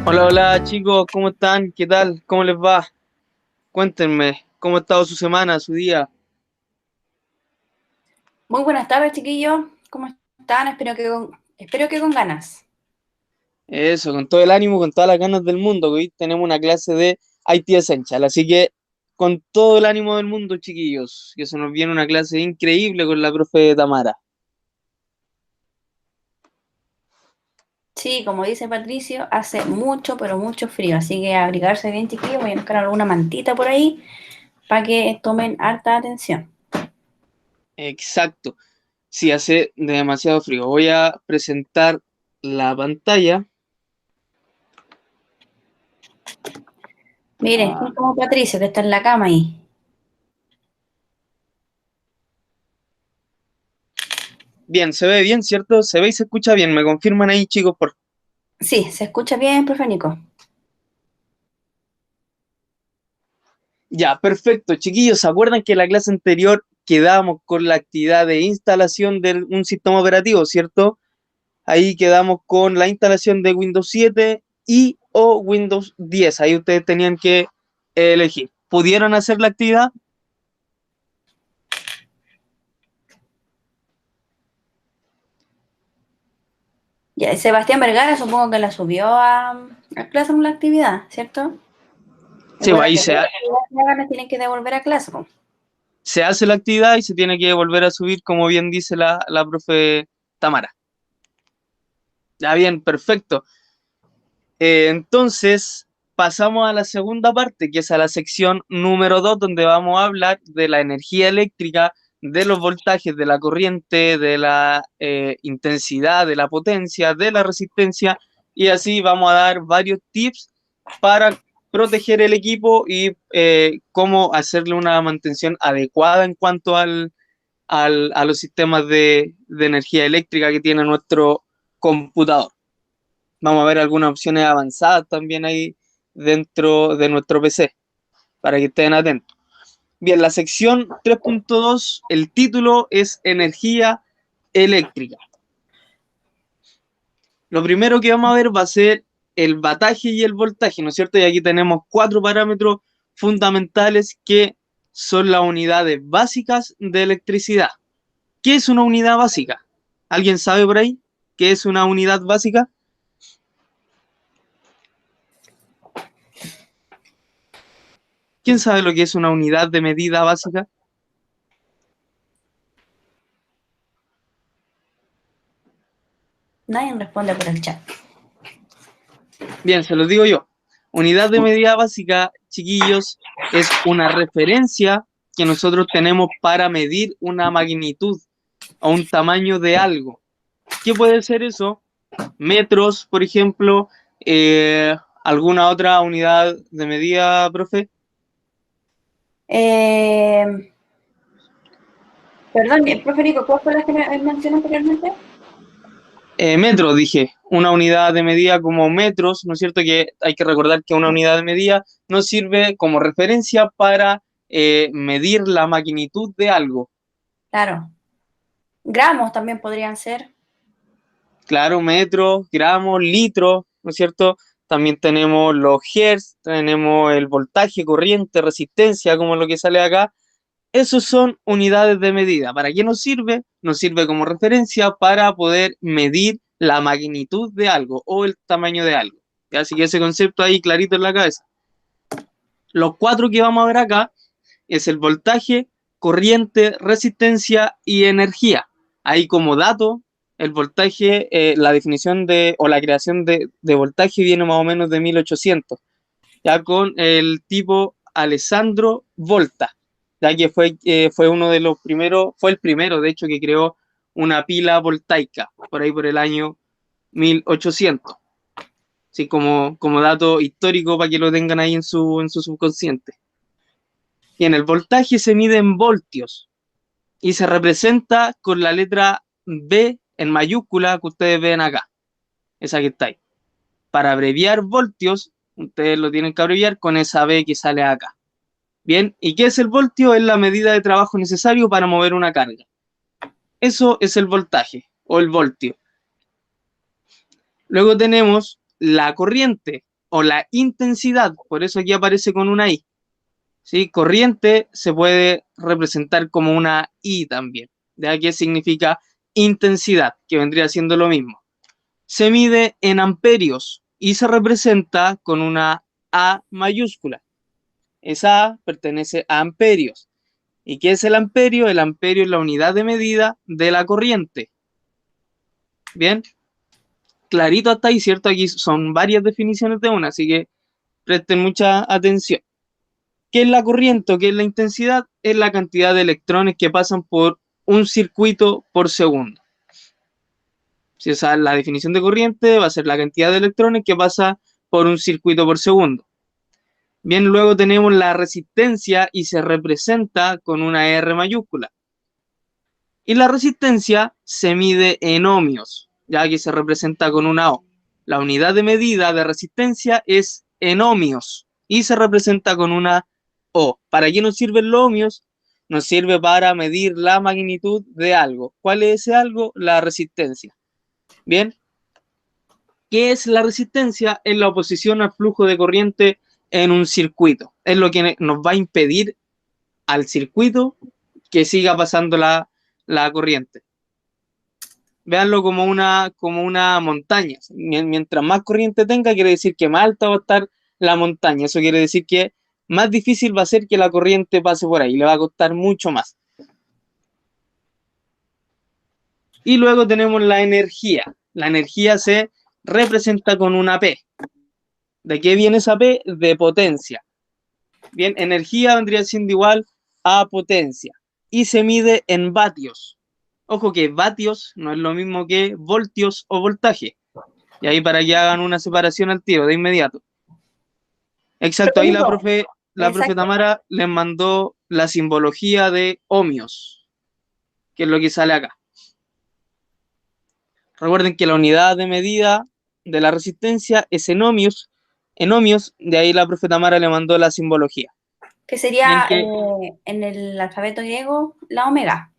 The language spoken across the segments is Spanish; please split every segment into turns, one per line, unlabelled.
Hola, hola chicos, ¿cómo están? ¿Qué tal? ¿Cómo les va? Cuéntenme, ¿cómo ha estado su semana, su día?
Muy buenas tardes, chiquillos. ¿Cómo están? Espero que con ganas.
Eso, con todo el ánimo, con todas las ganas del mundo, que hoy tenemos una clase de IT Essential, así que con todo el ánimo del mundo, chiquillos, que se nos viene una clase increíble con la profe Tamara.
Sí, como dice Patricio, hace mucho, pero mucho frío, así que abrigarse bien, chiquillos. Voy a buscar alguna mantita por ahí para que tomen harta atención.
Exacto, sí, hace demasiado frío. Voy a presentar la pantalla.
Miren,
Ah,
estoy como Patricio, que está en la cama ahí.
bien, se ve bien, ¿cierto? Se ve y se escucha bien. Me confirman ahí, chicos, por
Sí, se escucha bien, profe Nico.
Ya, perfecto. Chiquillos, ¿se acuerdan que en la clase anterior quedamos con la actividad de instalación de un sistema operativo, ¿cierto? Ahí quedamos con la instalación de Windows 7 y o Windows 10. Ahí ustedes tenían que elegir. ¿Pudieron hacer la actividad?
Ya, Sebastián Vergara supongo que la subió a clase en la actividad, ¿cierto?
Sí, pues
Recuerda
ahí
que todas las actividades que hagan las tienen que devolver a clase, po.
se hace la actividad y se tiene que volver a subir, como bien dice la profe Tamara. Ya bien, perfecto. Entonces, pasamos a la segunda parte, que es a la sección número 2, donde vamos a hablar de la energía eléctrica, de los voltajes, de la corriente, de la intensidad, de la potencia, de la resistencia, y así vamos a dar varios tips para proteger el equipo y cómo hacerle una mantención adecuada en cuanto a los sistemas de energía eléctrica que tiene nuestro computador. Vamos a ver algunas opciones avanzadas también ahí dentro de nuestro PC, para que estén atentos. Bien, la sección 3.2, el título es energía eléctrica. Lo primero que vamos a ver va a ser el bataje y el voltaje, ¿no es cierto? Y aquí tenemos cuatro parámetros fundamentales que son las unidades básicas de electricidad. ¿Qué es una unidad básica? ¿Alguien sabe por ahí qué es una unidad básica? ¿Quién sabe lo que es una unidad de medida básica?
Nadie responde por el chat.
Bien, se los digo yo. Unidad de medida básica, chiquillos, es una referencia que nosotros tenemos para medir una magnitud o un tamaño de algo. ¿Qué puede ser eso? Metros, por ejemplo, alguna otra unidad de medida, profe.
Eh, Perdón, profe Nico, ¿cuál fue la que me mencionó anteriormente?
Metros, dije, una unidad de medida como metros, ¿no es cierto? Que hay que recordar que una unidad de medida nos sirve como referencia para medir la magnitud de algo.
Claro. Gramos también podrían ser.
Claro, metros, gramos, litros, ¿no es cierto? También tenemos los hertz, tenemos el voltaje, corriente, resistencia, como lo que sale acá. Esos son unidades de medida. ¿Para qué nos sirve? Nos sirve como referencia para poder medir la magnitud de algo o el tamaño de algo. ¿Ya? Así que ese concepto ahí clarito en la cabeza. Los cuatro que vamos a ver acá es el voltaje, corriente, resistencia y energía. Ahí como dato, el voltaje, la definición de, o la creación de voltaje viene más o menos de 1800, ya con el tipo Alessandro Volta, ya que fue uno de los primeros, fue el primero, de hecho, que creó una pila voltaica, por ahí por el año 1800. Así como dato histórico para que lo tengan ahí en su subconsciente. Bien, el voltaje se mide en voltios y se representa con la letra V en mayúscula que ustedes ven acá, esa que está ahí. Para abreviar voltios, ustedes lo tienen que abreviar con esa V que sale acá. Bien, ¿y qué es el voltio? Es la medida de trabajo necesario para mover una carga. Eso es el voltaje o el voltio. Luego tenemos la corriente. o la intensidad, por eso aquí aparece con una I. ¿Sí? Corriente se puede representar como una I también, ya que significa intensidad, que vendría siendo lo mismo. Se mide en amperios y se representa con una A mayúscula. Esa A pertenece a amperios. ¿Y qué es el amperio? El amperio es la unidad de medida de la corriente. Bien, clarito hasta ahí, ¿cierto? Aquí son varias definiciones de una, así que presten mucha atención. ¿Qué es la corriente o qué es la intensidad? Es la cantidad de electrones que pasan por un circuito por segundo. Si esa es la definición de corriente, va a ser la cantidad de electrones que pasa por un circuito por segundo. Bien, luego tenemos la resistencia y se representa con una R mayúscula. Y la resistencia se mide en ohmios, ya que se representa con una O. La unidad de medida de resistencia es en ohmios y se representa con una O. ¿Para qué nos sirven los ohmios? Nos sirve para medir la magnitud de algo. ¿Cuál es ese algo? La resistencia. Bien, ¿qué es la resistencia? Es la oposición al flujo de corriente en un circuito. Es lo que nos va a impedir al circuito que siga pasando la corriente. Véanlo como una montaña. Mientras más corriente tenga, quiere decir que más alta va a estar la montaña. Eso quiere decir que más difícil va a ser que la corriente pase por ahí. Le va a costar mucho más. Y luego tenemos la energía. La energía se representa con una P. ¿De qué viene esa P? De potencia. Bien, energía vendría siendo igual a potencia. Y se mide en vatios. Ojo que vatios no es lo mismo que voltios o voltaje. Y ahí para que hagan una separación al tiro, de inmediato. Exacto, ahí la profe
Exacto.
Tamara les mandó la simbología de ohmios, que es lo que sale acá. Recuerden que la unidad de medida de la resistencia es en ohmios, de ahí la profe Tamara le mandó la simbología.
Que
Bien
sería
que,
en el alfabeto griego la omega.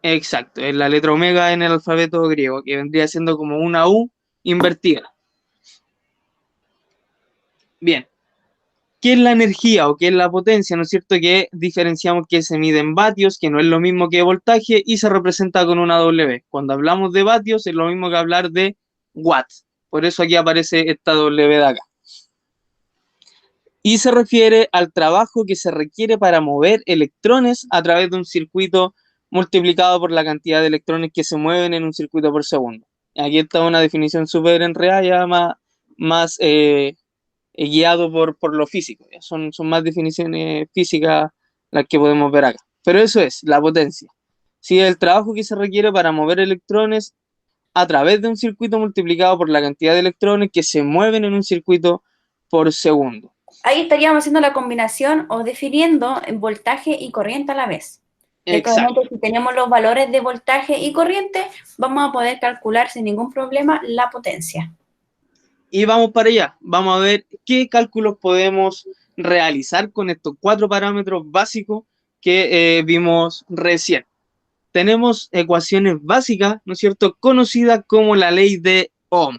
exacto, es la letra omega en el alfabeto griego, que vendría siendo como una U invertida. Bien, ¿qué es la energía o qué es la potencia? ¿No es cierto? Que diferenciamos que se mide en vatios, que no es lo mismo que voltaje, y se representa con una W. Cuando hablamos de vatios es lo mismo que hablar de watts. Por eso aquí aparece esta W de acá. Y se refiere al trabajo que se requiere para mover electrones a través de un circuito multiplicado por la cantidad de electrones que se mueven en un circuito por segundo. Aquí está una definición súper enredada, ya más guiado por lo físico. Son más definiciones físicas las que podemos ver acá. Pero eso es la potencia. Sí, el trabajo que se requiere para mover electrones a través de un circuito multiplicado por la cantidad de electrones que se mueven en un circuito por segundo.
Ahí estaríamos haciendo la combinación o definiendo voltaje y corriente a la vez. Ya que
Exacto.
obviamente si tenemos los valores de voltaje y corriente, vamos a poder calcular sin ningún problema la potencia.
Y vamos para allá. Vamos a ver qué cálculos podemos realizar con estos 4 parámetros básicos que vimos recién. Tenemos ecuaciones básicas, ¿no es cierto?, conocidas como la ley de Ohm.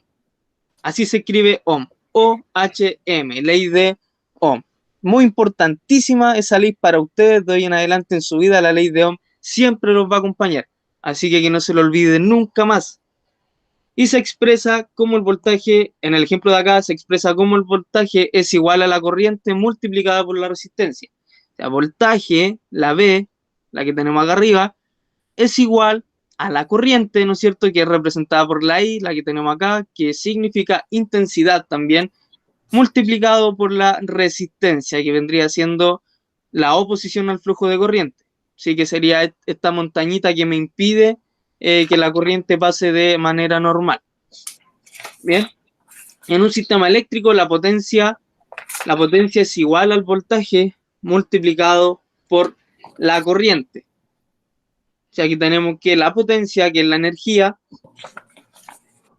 Así se escribe Ohm, O-H-M, ley de Ohm. Muy importantísima esa ley para ustedes de hoy en adelante en su vida. La ley de Ohm siempre los va a acompañar. Así que no se lo olviden nunca más. Y se expresa como el voltaje, en el ejemplo de acá, se expresa como el voltaje es igual a la corriente multiplicada por la resistencia. O sea, voltaje, la B, la que tenemos acá arriba, es igual a la corriente, ¿no es cierto?, que es representada por la I, la que tenemos acá, que significa intensidad también, multiplicado por la resistencia, que vendría siendo la oposición al flujo de corriente. Sí, que sería esta montañita que me impide que la corriente pase de manera normal. Bien, en un sistema eléctrico la potencia es igual al voltaje multiplicado por la corriente. O sea, aquí tenemos que la potencia, que es la energía,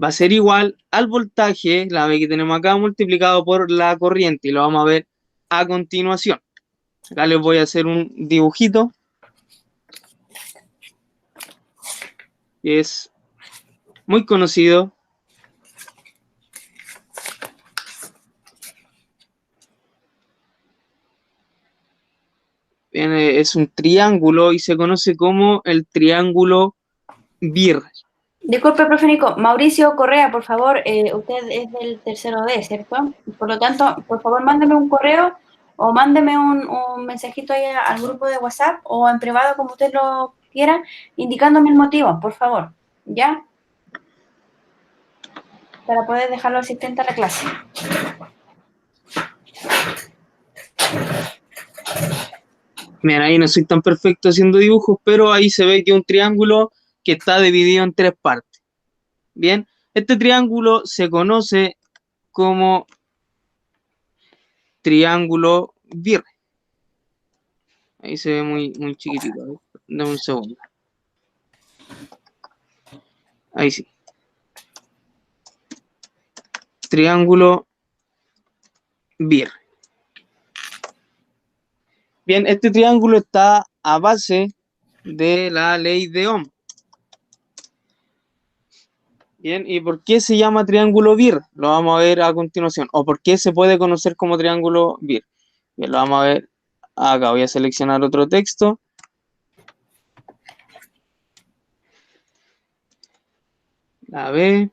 va a ser igual al voltaje, la V que tenemos acá, multiplicado por la corriente. Y lo vamos a ver a continuación. Acá les voy a hacer un dibujito. Que es muy conocido. Bien, es un triángulo y se conoce como el triángulo BIR.
Disculpe, profe Nico. Mauricio Correa, por favor, usted es del tercero D, ¿cierto? Por lo tanto, por favor, mándeme un correo o mándeme un mensajito ahí al grupo de WhatsApp o en privado, como usted lo quiera, indicándome el motivo, por favor. ¿Ya? Para poder dejarlo asistente a la clase.
Miren, ahí no soy tan perfecto haciendo dibujos, pero ahí se ve que es un triángulo que está dividido en tres partes. Bien, este triángulo se conoce como triángulo BIR. Ahí se ve muy chiquitito. Dame un segundo. Ahí sí. Triángulo BIR. Bien, este triángulo está a base de la ley de Ohm. Bien, ¿y por qué se llama triángulo BIR? Lo vamos a ver a continuación. ¿O por qué se puede conocer como triángulo BIR? Bien, lo vamos a ver acá. Voy a seleccionar otro texto. La B.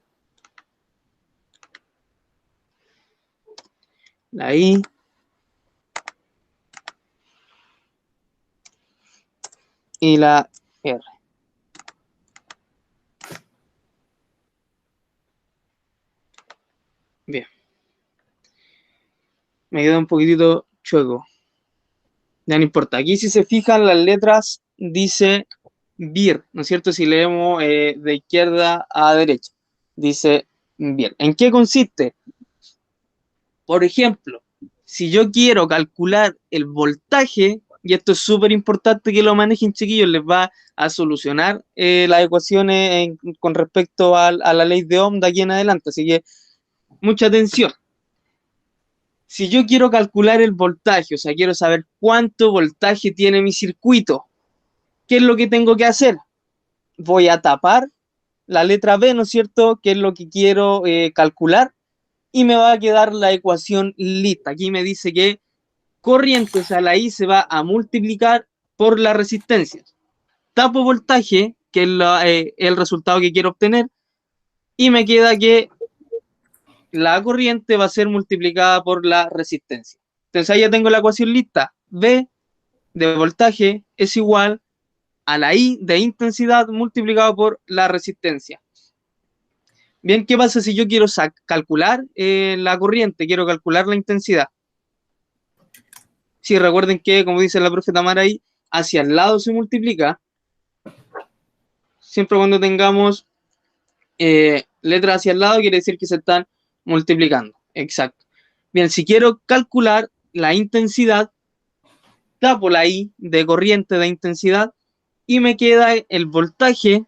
La I. Y la R. Bien. Me queda un poquitito chueco. Ya no importa. Aquí si se fijan las letras dice BIR, ¿no es cierto? Si leemos de izquierda a derecha, dice BIR. ¿En qué consiste? Por ejemplo, si yo quiero calcular el voltaje, y esto es súper importante que lo manejen, chiquillos, les va a solucionar las ecuaciones con respecto a la ley de Ohm de aquí en adelante. Así que mucha atención. Si yo quiero calcular el voltaje, o sea, quiero saber cuánto voltaje tiene mi circuito, ¿qué es lo que tengo que hacer? Voy a tapar la letra B, ¿no es cierto? Que es lo que quiero calcular, y me va a quedar la ecuación lista. Aquí me dice que corriente, o sea, la I se va a multiplicar por la resistencia. Tapo voltaje, que es el resultado que quiero obtener, y me queda que la corriente va a ser multiplicada por la resistencia. Entonces ahí ya tengo la ecuación lista. B de voltaje es igual a la I de intensidad multiplicado por la resistencia. Bien, ¿qué pasa si yo quiero calcular la corriente? Quiero calcular la intensidad. Sí, recuerden que, como dice la profe Tamara ahí, hacia el lado se multiplica. Siempre cuando tengamos letras hacia el lado, quiere decir que se están multiplicando. Exacto. Bien, si quiero calcular la intensidad, tapo la I de corriente de intensidad y me queda el voltaje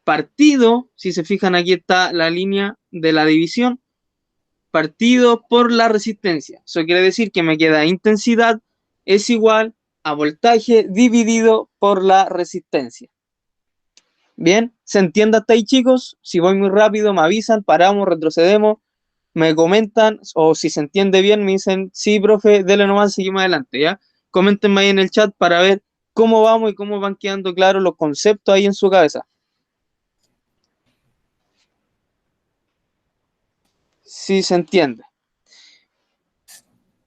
partido, si se fijan aquí está la línea de la división, partido por la resistencia. Eso quiere decir que me queda intensidad es igual a voltaje dividido por la resistencia. Bien, ¿se entiende hasta ahí, chicos? Si voy muy rápido, me avisan, paramos, retrocedemos, me comentan, o si se entiende bien, me dicen, sí, profe, dele nomás, seguimos adelante, ¿ya? Coméntenme ahí en el chat para ver cómo vamos y cómo van quedando claros los conceptos ahí en su cabeza. Sí se entiende.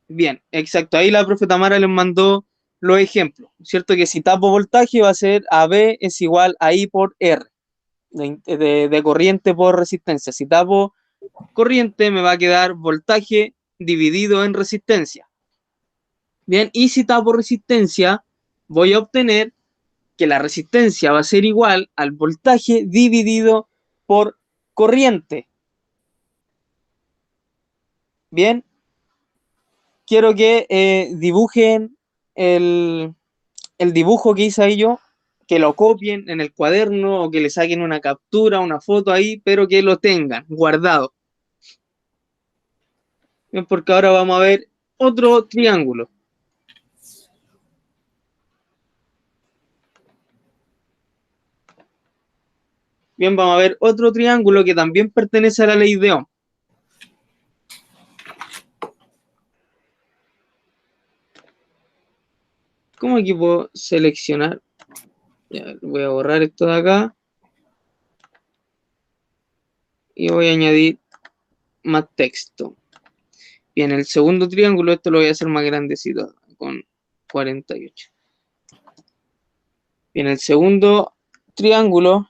Bien, exacto. Ahí la profe Tamara les mandó los ejemplos, ¿cierto? Que si tapo voltaje va a ser AB es igual a I por R, de corriente por resistencia. Si tapo corriente me va a quedar voltaje dividido en resistencia. Bien, y si tapo resistencia, voy a obtener que la resistencia va a ser igual al voltaje dividido por corriente. Bien, quiero que dibujen el dibujo que hice ahí yo, que lo copien en el cuaderno o que le saquen una captura, una foto ahí, pero que lo tengan guardado. Bien, porque ahora vamos a ver otro triángulo. Bien, vamos a ver otro triángulo que también pertenece a la ley de Ohm. ¿Cómo aquí puedo seleccionar? Ya, voy a borrar esto de acá. Y voy a añadir más texto. Bien, el segundo triángulo, esto lo voy a hacer más grandecito, con 48. Bien, el segundo triángulo,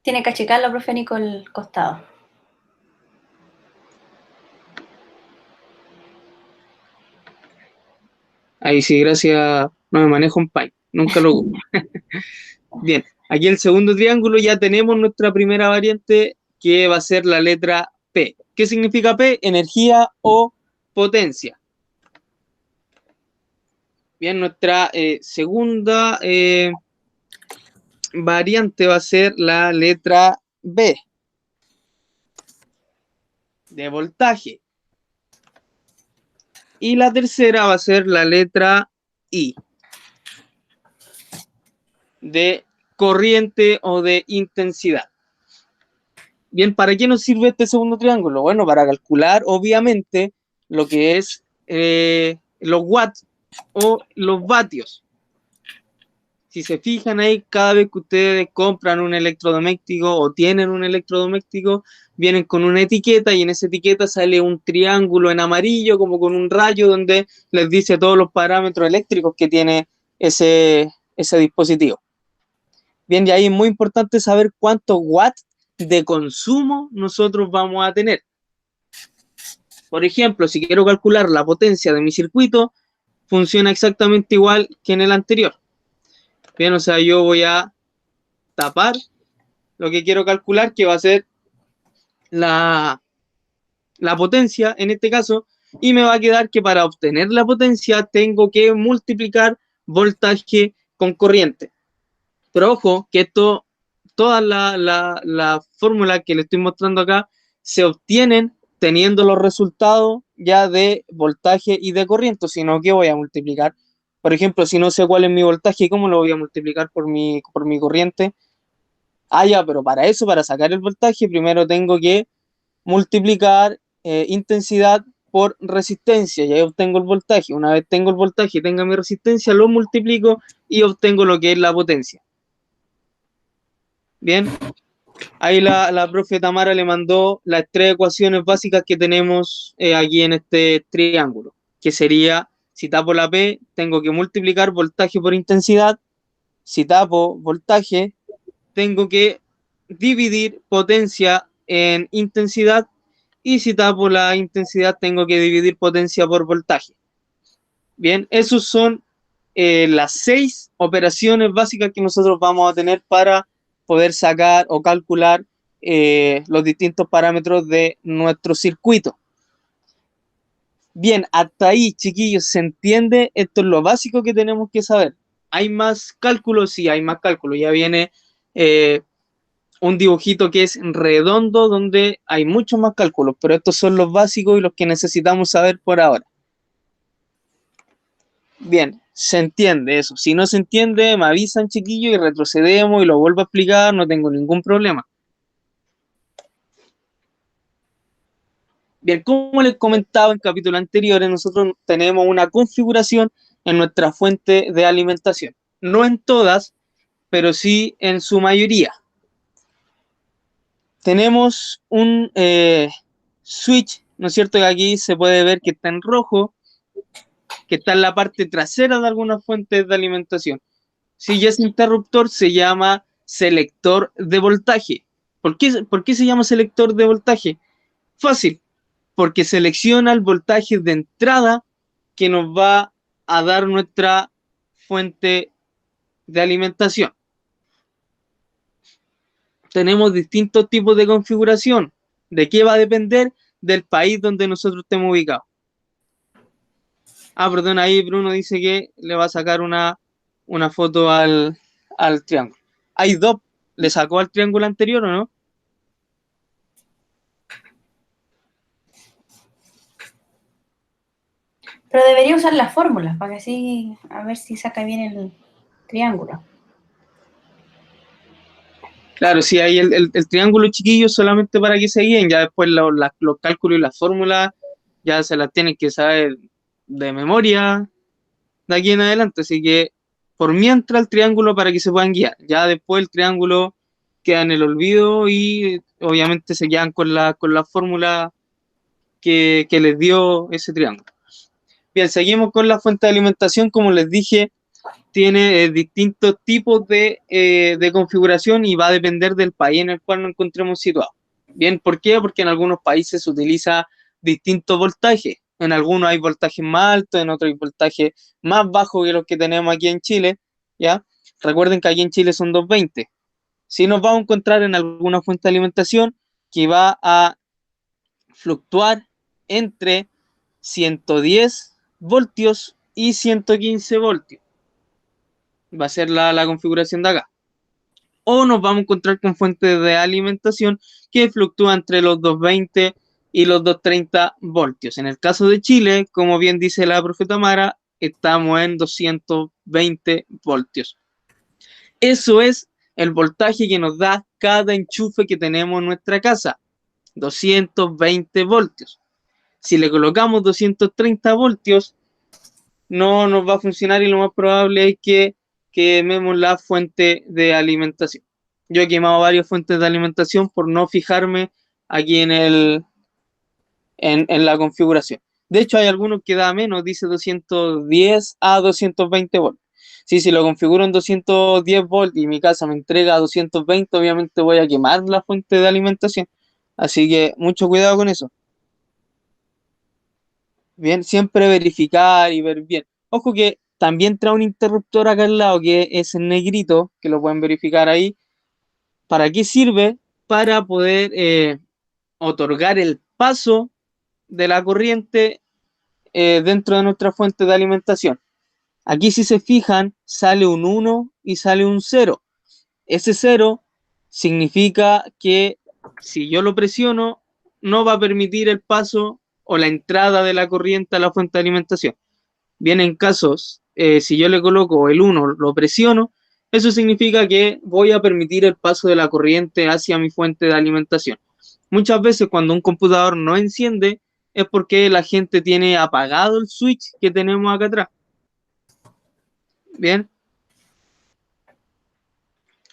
Tiene que achicarlo, profe Nico, el costado.
ahí sí, gracias, no me manejo en Paint, nunca lo ocupo. Bien, aquí el segundo triángulo ya tenemos nuestra primera variante que va a ser la letra P. ¿Qué significa P? Energía o potencia. Bien, nuestra segunda variante va a ser la letra B, de voltaje. Y la tercera va a ser la letra I, de corriente o de intensidad. Bien, ¿para qué nos sirve este segundo triángulo? Bueno, para calcular, obviamente, lo que es los watts o los vatios. Si se fijan ahí, cada vez que ustedes compran un electrodoméstico o tienen un electrodoméstico, vienen con una etiqueta y en esa etiqueta sale un triángulo en amarillo, como con un rayo, donde les dice todos los parámetros eléctricos que tiene ese dispositivo. Bien, y ahí es muy importante saber cuántos watts de consumo nosotros vamos a tener. Por ejemplo, si quiero calcular la potencia de mi circuito, funciona exactamente igual que en el anterior. Bien, o sea, yo voy a tapar lo que quiero calcular, que va a ser la potencia en este caso, y me va a quedar que para obtener la potencia tengo que multiplicar voltaje con corriente. Pero ojo, que esto, todas las fórmulas que le estoy mostrando acá, se obtienen teniendo los resultados ya de voltaje y de corriente, sino que voy a multiplicar. Por ejemplo, si no sé cuál es mi voltaje, ¿cómo lo voy a multiplicar por mi corriente? Ah, ya, pero para eso, para sacar el voltaje, primero tengo que multiplicar intensidad por resistencia, y ahí obtengo el voltaje. Una vez tengo el voltaje y tenga mi resistencia, lo multiplico y obtengo lo que es la potencia. Bien, ahí la profe Tamara le mandó las tres ecuaciones básicas que tenemos aquí en este triángulo, que sería, si tapo la P, tengo que multiplicar voltaje por intensidad. Si tapo voltaje, tengo que dividir potencia en intensidad, y si tapo la intensidad tengo que dividir potencia por voltaje. Bien, esos son las 6 operaciones básicas que nosotros vamos a tener para poder sacar o calcular los distintos parámetros de nuestro circuito. Bien, hasta ahí, chiquillos, ¿se entiende? Esto es lo básico que tenemos que saber. ¿Hay más cálculos? Sí, hay más cálculos. Ya viene un dibujito que es redondo donde hay muchos más cálculos, pero estos son los básicos y los que necesitamos saber por ahora. Bien, se entiende eso. Si no se entiende, me avisan, chiquillos, y retrocedemos y lo vuelvo a explicar, no tengo ningún problema. Bien, como les comentaba en capítulos anteriores, nosotros tenemos una configuración en nuestra fuente de alimentación. No en todas, pero sí en su mayoría. Tenemos un switch, ¿no es cierto? Que aquí se puede ver que está en rojo, que está en la parte trasera de algunas fuentes de alimentación. Si ese interruptor se llama selector de voltaje. ¿Por qué se llama selector de voltaje? Fácil, porque selecciona el voltaje de entrada que nos va a dar nuestra fuente de alimentación. Tenemos distintos tipos de configuración. ¿De qué va a depender? Del país donde nosotros estemos ubicados. Ah, perdón, ahí Bruno dice que le va a sacar una foto al triángulo. Hay dos. ¿Le sacó al triángulo anterior o no?
Pero debería usar las fórmulas para que así, a ver si saca bien el triángulo.
Claro, sí, hay el triángulo chiquillo solamente para que se guíen, ya después los cálculos y las fórmulas ya se las tienen que saber de memoria, de aquí en adelante, así que por mientras el triángulo para que se puedan guiar, ya después el triángulo queda en el olvido y obviamente se quedan con la fórmula que les dio ese triángulo. Bien, seguimos con la fuente de alimentación, como les dije, tiene distintos tipos de configuración y va a depender del país en el cual nos encontremos situados. Bien, ¿por qué? Porque en algunos países se utiliza distintos voltajes. En algunos hay voltajes más altos, en otros hay voltajes más bajos que los que tenemos aquí en Chile, ¿ya? Recuerden que aquí en Chile son 220. Si nos vamos a encontrar en alguna fuente de alimentación que va a fluctuar entre 110 voltios y 115 voltios. Va a ser la configuración de acá. O nos vamos a encontrar con fuentes de alimentación que fluctúan entre los 220 y los 230 voltios. En el caso de Chile, como bien dice la profeta Mara, estamos en 220 voltios. Eso es el voltaje que nos da cada enchufe que tenemos en nuestra casa, 220 voltios. Si le colocamos 230 voltios, no nos va a funcionar y lo más probable es que quememos la fuente de alimentación. Yo he quemado varias fuentes de alimentación por no fijarme aquí en la configuración. De hecho, hay algunos que da menos, dice 210 a 220 volts. Sí, si lo configuro en 210 volts y mi casa me entrega 220, obviamente voy a quemar la fuente de alimentación. Así que mucho cuidado con eso. Bien, siempre verificar y ver bien. Ojo que también trae un interruptor acá al lado que es en negrito, que lo pueden verificar ahí. ¿Para qué sirve? Para poder otorgar el paso de la corriente dentro de nuestra fuente de alimentación. Aquí si se fijan, sale un 1 y sale un 0. Ese 0 significa que si yo lo presiono, no va a permitir el paso o la entrada de la corriente a la fuente de alimentación. Bien, en casos, si yo le coloco el 1, lo presiono, eso significa que voy a permitir el paso de la corriente hacia mi fuente de alimentación. Muchas veces cuando un computador no enciende es porque la gente tiene apagado el switch que tenemos acá atrás. Bien.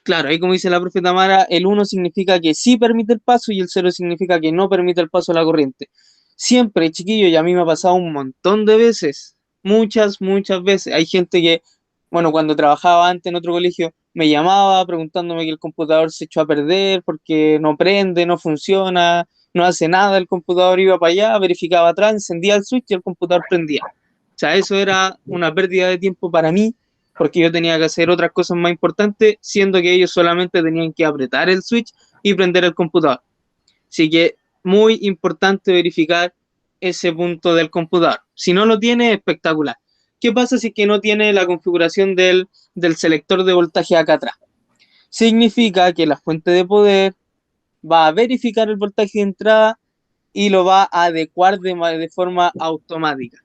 Claro, ahí como dice la profeta Mara, el 1 significa que sí permite el paso y el 0 significa que no permite el paso de la corriente. Siempre, chiquillo, y a mí me ha pasado un montón de veces, muchas veces. Hay gente que, bueno, cuando trabajaba antes en otro colegio, me llamaba preguntándome que el computador se echó a perder porque no prende, no funciona, no hace nada, el computador iba para allá, verificaba atrás, encendía el switch y el computador prendía. O sea, eso era una pérdida de tiempo para mí porque yo tenía que hacer otras cosas más importantes, siendo que ellos solamente tenían que apretar el switch y prender el computador. Así que muy importante verificar ese punto del computador. Si no lo tiene, espectacular. ¿Qué pasa si es que no tiene la configuración del selector de voltaje acá atrás? Significa que la fuente de poder va a verificar el voltaje de entrada y lo va a adecuar de forma automática.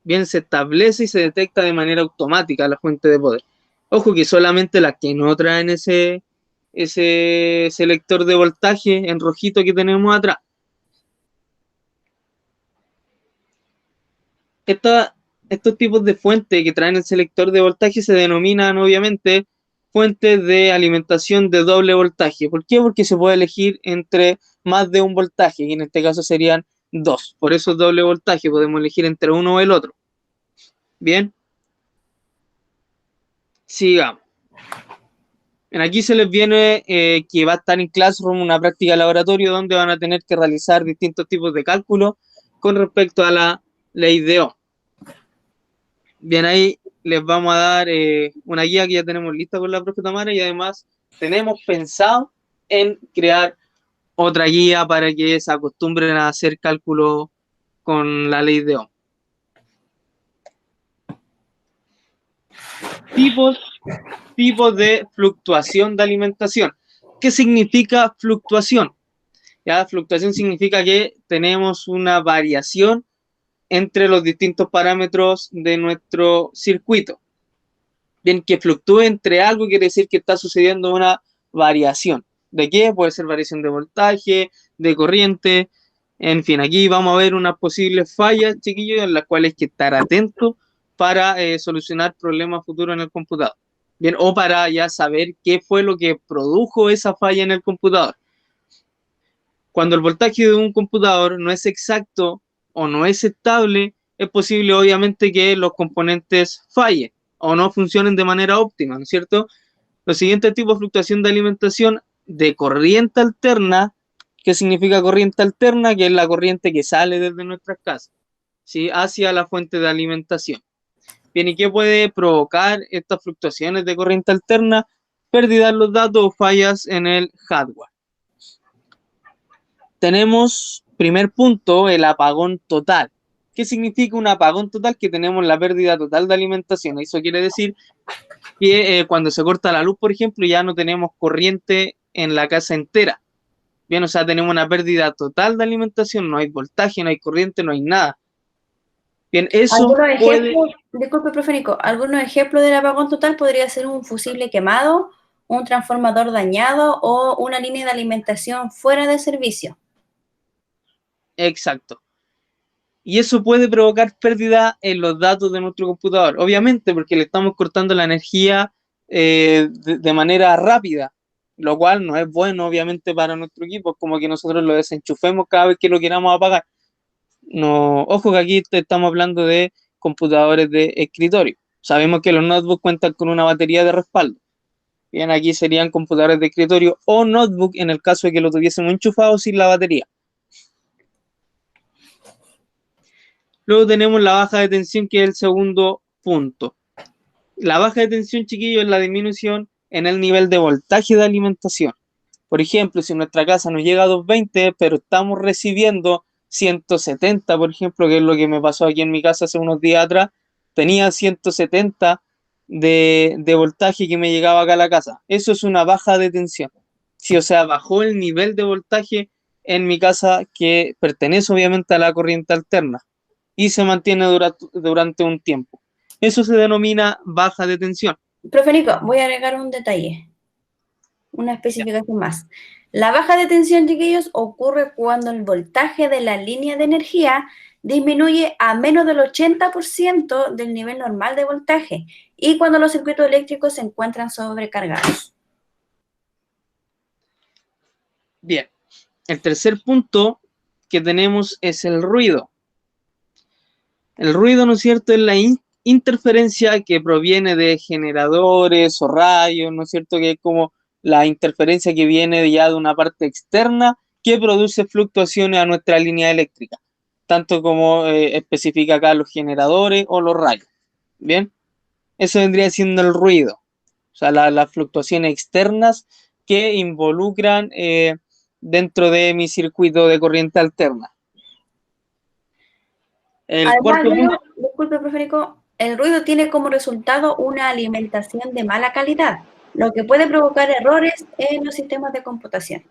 Bien, se establece y se detecta de manera automática la fuente de poder. Ojo que solamente las que no traen ese selector de voltaje en rojito que tenemos atrás. Estos tipos de fuentes que traen el selector de voltaje se denominan obviamente fuentes de alimentación de doble voltaje. ¿Por qué? Porque se puede elegir entre más de un voltaje, y en este caso serían dos. Por eso es doble voltaje, podemos elegir entre uno o el otro. Bien, sigamos. Aquí se les viene que va a estar en Classroom una práctica de laboratorio donde van a tener que realizar distintos tipos de cálculos con respecto a la ley de Ohm. Bien, ahí les vamos a dar una guía que ya tenemos lista con la profe Tamara y además tenemos pensado en crear otra guía para que se acostumbren a hacer cálculos con la ley de Ohm. Tipos de fluctuación de alimentación. ¿Qué significa fluctuación? Ya, fluctuación significa que tenemos una variación entre los distintos parámetros de nuestro circuito. Bien, que fluctúe entre algo quiere decir que está sucediendo una variación. ¿De qué? Puede ser variación de voltaje, de corriente, en fin, aquí vamos a ver unas posibles fallas, chiquillos, en las cuales hay que estar atentos para solucionar problemas futuros en el computador. Bien, o para ya saber qué fue lo que produjo esa falla en el computador. Cuando el voltaje de un computador no es exacto o no es estable, es posible obviamente que los componentes fallen o no funcionen de manera óptima, ¿no es cierto? Los siguientes tipos de fluctuación de alimentación de corriente alterna. ¿Qué significa corriente alterna? Que es la corriente que sale desde nuestras casas, ¿sí? Hacia la fuente de alimentación. Bien, ¿y qué puede provocar estas fluctuaciones de corriente alterna? Pérdida de los datos o fallas en el hardware. Tenemos, primer punto, el apagón total. ¿Qué significa un apagón total? Que tenemos la pérdida total de alimentación. Eso quiere decir que cuando se corta la luz, por ejemplo, ya no tenemos corriente en la casa entera. Bien, o sea, tenemos una pérdida total de alimentación, no hay voltaje, no hay corriente, no hay nada. Bien, eso
Algunos
puede,
ejemplos, disculpe, profe Nico, algunos ejemplos del apagón total podría ser un fusible quemado, un transformador dañado o una línea de alimentación fuera de servicio.
exacto. Y eso puede provocar pérdida en los datos de nuestro computador, obviamente, porque le estamos cortando la energía de manera rápida, lo cual no es bueno, obviamente, para nuestro equipo. Es como que nosotros lo desenchufemos cada vez que lo queramos apagar. No, ojo que aquí estamos hablando de computadores de escritorio. Sabemos que los notebooks cuentan con una batería de respaldo. Bien, aquí serían computadores de escritorio o notebook en el caso de que lo tuviésemos enchufado sin la batería. Luego tenemos la baja de tensión, que es el segundo punto. La baja de tensión, chiquillos, es la disminución en el nivel de voltaje de alimentación. Por ejemplo, si nuestra casa nos llega a 220, pero estamos recibiendo 170, por ejemplo, que es lo que me pasó aquí en mi casa hace unos días atrás, tenía 170 de voltaje que me llegaba acá a la casa. Eso es una baja de tensión. Sí, o sea, bajó el nivel de voltaje en mi casa, que pertenece obviamente a la corriente alterna y se mantiene durante un tiempo. Eso se denomina baja de tensión.
Profe Nico, voy a agregar un detalle, una especificación más. La baja de tensión, chiquillos, ocurre cuando el voltaje de la línea de energía disminuye a menos del 80% del nivel normal de voltaje y cuando los circuitos eléctricos se encuentran sobrecargados.
Bien, el tercer punto que tenemos es el ruido. El ruido, ¿no es cierto?, es la interferencia que proviene de generadores o rayos, ¿no es cierto?, que es como la interferencia que viene ya de una parte externa que produce fluctuaciones a nuestra línea eléctrica, tanto como especifica acá los generadores o los rayos. Bien, eso vendría siendo el ruido, o sea, las fluctuaciones externas que involucran dentro de mi circuito de corriente alterna. El
Además,
cuarto punto.
disculpe, profe Nico, el ruido tiene como resultado una alimentación de mala calidad, lo que puede provocar errores en los sistemas de computación.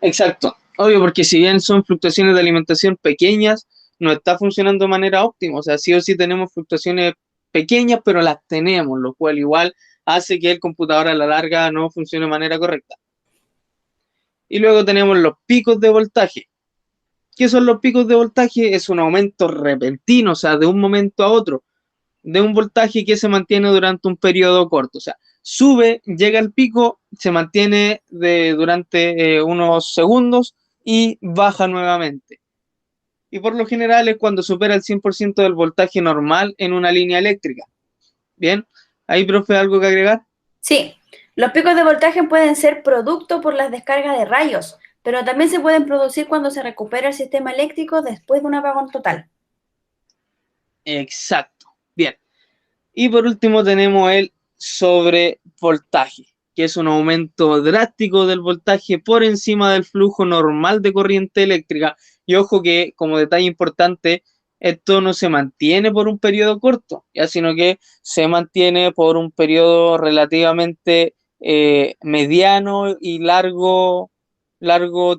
Exacto, obvio, porque si bien son fluctuaciones de alimentación pequeñas, no está funcionando de manera óptima. O sea, sí o sí tenemos fluctuaciones pequeñas, pero las tenemos, lo cual igual hace que el computador a la larga no funcione de manera correcta. Y luego tenemos los picos de voltaje. ¿Qué son los picos de voltaje? Es un aumento repentino, o sea, de un momento a otro, de un voltaje que se mantiene durante un periodo corto. O sea, sube, llega al pico, se mantiene durante unos segundos y baja nuevamente. Y por lo general es cuando supera el 100% del voltaje normal en una línea eléctrica. Bien, ahí, profe, ¿algo que agregar?
Sí, los picos de voltaje pueden ser producto por las descargas de rayos, pero también se pueden producir cuando se recupera el sistema eléctrico después de un apagón total.
Exacto. Bien. Y por último tenemos el sobrevoltaje, que es un aumento drástico del voltaje por encima del flujo normal de corriente eléctrica. Y ojo que, como detalle importante, esto no se mantiene por un periodo corto, ya, sino que se mantiene por un periodo relativamente mediano y largo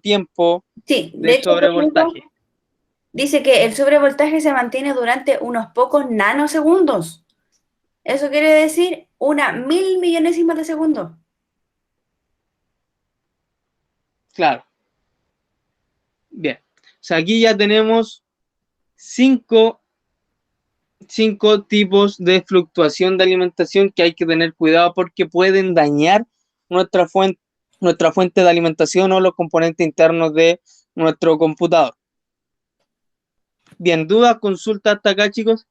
tiempo
Sí, de
de
hecho, por ejemplo,
sobrevoltaje.
dice que el sobrevoltaje se mantiene durante unos pocos nanosegundos. Eso quiere decir una mil millonésima de segundo.
Claro, bien. O sea, aquí ya tenemos cinco 5 tipos de fluctuación de alimentación que hay que tener cuidado porque pueden dañar nuestra fuente de alimentación o los componentes internos de nuestro computador. Bien, ¿dudas, consultas hasta acá, chicos?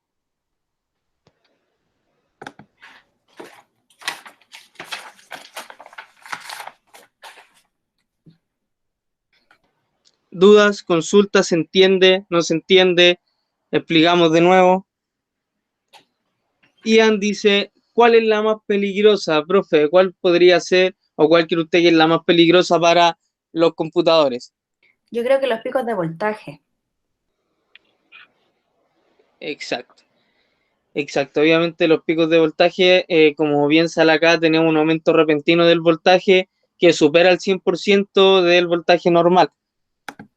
¿Dudas, consultas, se entiende, no se entiende? Explicamos de nuevo. Ian dice, ¿cuál es la más peligrosa, profe? ¿Cuál podría ser o cuál cree usted que es la más peligrosa para los computadores?
Yo creo que los picos de voltaje.
Exacto. Exacto, obviamente los picos de voltaje, como bien sale acá, tenemos un aumento repentino del voltaje que supera el 100% del voltaje normal.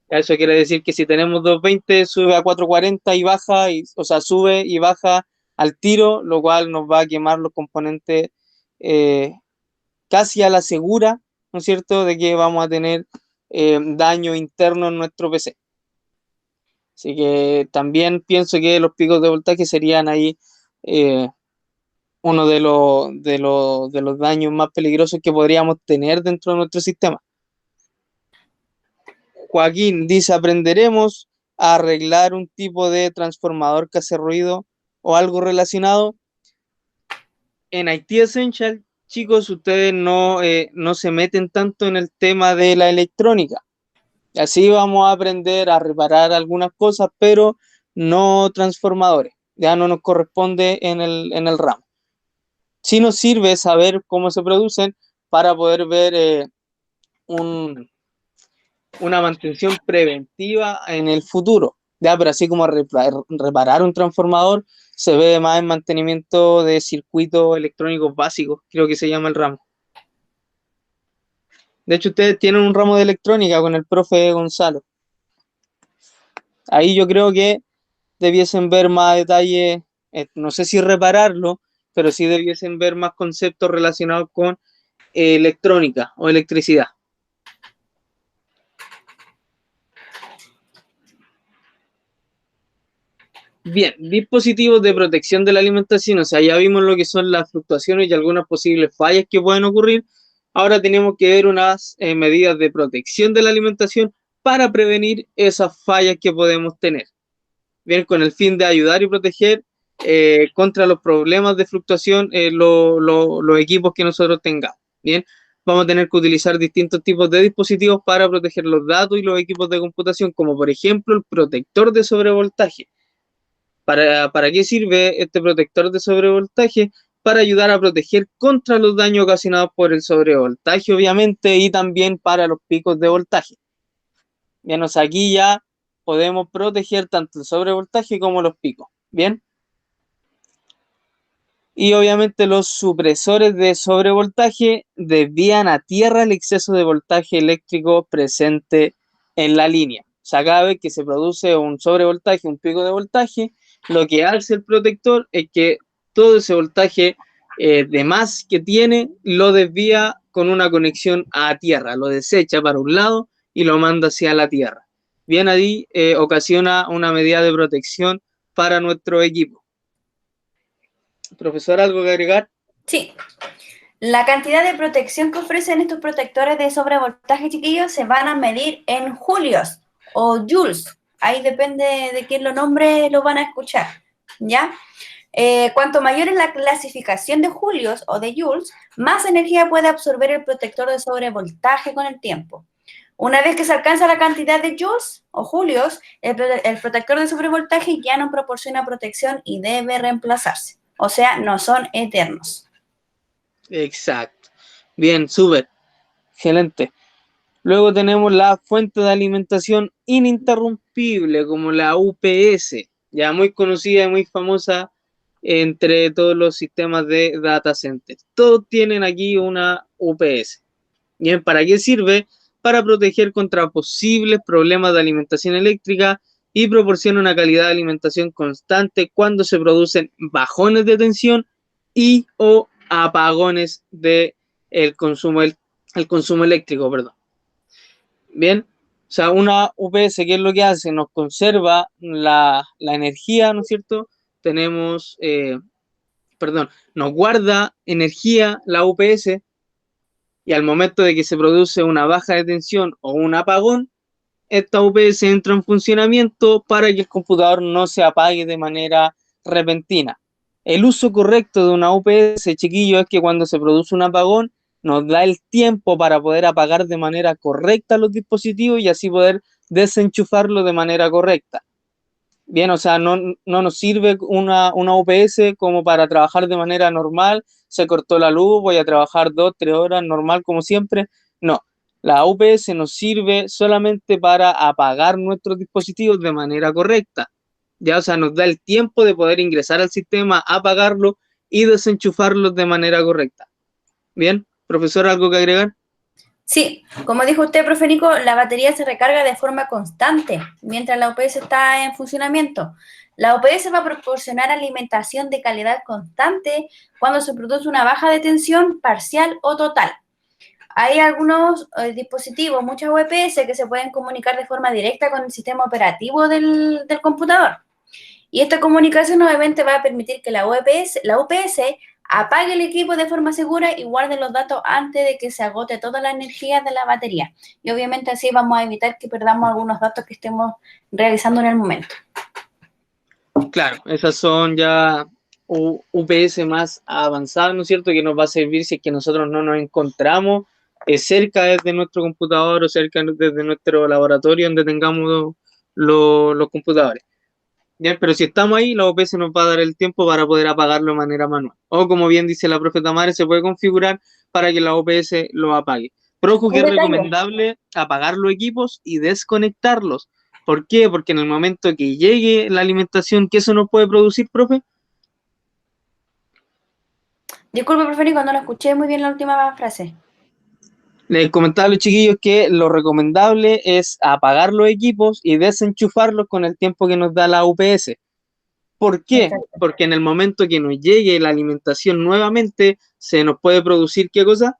Eso quiere decir que si tenemos 220, sube a 440 y baja, o sea, sube y baja al tiro, lo cual nos va a quemar los componentes casi a la segura, ¿no es cierto?, de que vamos a tener daño interno en nuestro PC. Así que también pienso que los picos de voltaje serían ahí uno de los daños más peligrosos que podríamos tener dentro de nuestro sistema. Joaquín dice, ¿aprenderemos a arreglar un tipo de transformador que hace ruido o algo relacionado? En IT Essential, chicos, ustedes no se meten tanto en el tema de la electrónica. Así vamos a aprender a reparar algunas cosas, pero no transformadores. Ya no nos corresponde en el ramo. Sí nos sirve saber cómo se producen para poder ver una mantención preventiva en el futuro. Ya, pero así como reparar un transformador se ve más en mantenimiento de circuitos electrónicos básicos, creo que se llama el ramo. De hecho, ustedes tienen un ramo de electrónica con el profe Gonzalo. Ahí yo creo que debiesen ver más detalles, no sé si repararlo, pero sí debiesen ver más conceptos relacionados con electrónica o electricidad. Bien, dispositivos de protección de la alimentación, o sea, ya vimos lo que son las fluctuaciones y algunas posibles fallas que pueden ocurrir. Ahora tenemos que ver unas medidas de protección de la alimentación para prevenir esas fallas que podemos tener. Bien, con el fin de ayudar y proteger contra los problemas de fluctuación los equipos que nosotros tengamos. Bien, vamos a tener que utilizar distintos tipos de dispositivos para proteger los datos y los equipos de computación, como por ejemplo el protector de sobrevoltaje. ¿Para qué sirve este protector de sobrevoltaje? Para ayudar a proteger contra los daños ocasionados por el sobrevoltaje, obviamente, y también para los picos de voltaje. Bien, o sea, aquí ya podemos proteger tanto el sobrevoltaje como los picos. Bien. Y obviamente los supresores de sobrevoltaje desvían a tierra el exceso de voltaje eléctrico presente en la línea. O sea, cada vez que se produce un sobrevoltaje, un pico de voltaje, lo que hace el protector es que todo ese voltaje de más que tiene lo desvía con una conexión a tierra, lo desecha para un lado y lo manda hacia la tierra. Bien, ahí ocasiona una medida de protección para nuestro equipo. Profesor, ¿algo que agregar?
Sí. La cantidad de protección que ofrecen estos protectores de sobrevoltaje, chiquillos, se van a medir en julios o joules. Ahí depende de quién lo nombre, lo van a escuchar, ¿ya? Cuanto mayor es la clasificación de julios o de joules, más energía puede absorber el protector de sobrevoltaje con el tiempo. Una vez que se alcanza la cantidad de joules o julios, el protector de sobrevoltaje ya no proporciona protección y debe reemplazarse. O sea, no son eternos.
Exacto. Bien, súper. Excelente. Luego tenemos la fuente de alimentación ininterrumpible, como la UPS, ya muy conocida y muy famosa entre todos los sistemas de data centers. Todos tienen aquí una UPS. Bien, ¿para qué sirve? Para proteger contra posibles problemas de alimentación eléctrica y proporciona una calidad de alimentación constante cuando se producen bajones de tensión y o apagones de el consumo eléctrico, perdón. Bien, o sea, una UPS, ¿qué es lo que hace? Nos conserva la energía, ¿no es cierto?, tenemos, nos guarda energía la UPS, y al momento de que se produce una baja de tensión o un apagón, esta UPS entra en funcionamiento para que el computador no se apague de manera repentina. El uso correcto de una UPS, chiquillo, es que cuando se produce un apagón, nos da el tiempo para poder apagar de manera correcta los dispositivos y así poder desenchufarlo de manera correcta. Bien, o sea, no nos sirve una UPS como para trabajar de manera normal, se cortó la luz, voy a trabajar 2, 3 horas normal como siempre. No, la UPS nos sirve solamente para apagar nuestros dispositivos de manera correcta. Ya, o sea, nos da el tiempo de poder ingresar al sistema, apagarlo y desenchufarlo de manera correcta. Bien, profesor, ¿algo que agregar?
Sí, como dijo usted, profe Nico, la batería se recarga de forma constante mientras la UPS está en funcionamiento. La UPS va a proporcionar alimentación de calidad constante cuando se produce una baja de tensión parcial o total. Hay algunos dispositivos, muchas UPS, que se pueden comunicar de forma directa con el sistema operativo del computador. Y esta comunicación obviamente va a permitir que la UPS apague el equipo de forma segura y guarde los datos antes de que se agote toda la energía de la batería. Y obviamente así vamos a evitar que perdamos algunos datos que estemos realizando en el momento.
Claro, esas son ya UPS más avanzadas, ¿no es cierto? Que nos va a servir si es que nosotros no nos encontramos cerca desde nuestro computador o cerca desde nuestro laboratorio donde tengamos los computadores. Bien, pero si estamos ahí, la UPS nos va a dar el tiempo para poder apagarlo de manera manual. O como bien dice la profe Tamara, se puede configurar para que la UPS lo apague. Pero ojo que
Un
es
detalle.
recomendable apagar los equipos y desconectarlos. ¿Por qué? Porque en el momento que llegue la alimentación, ¿qué eso nos puede producir, profe?
Disculpe, profe Nico, no lo escuché muy bien la última frase.
Les comentaba a los chiquillos que lo recomendable es apagar los equipos y desenchufarlos con el tiempo que nos da la UPS. ¿Por qué?
Perfecto.
Porque en el momento que nos llegue la alimentación nuevamente, se nos puede producir ¿qué cosa?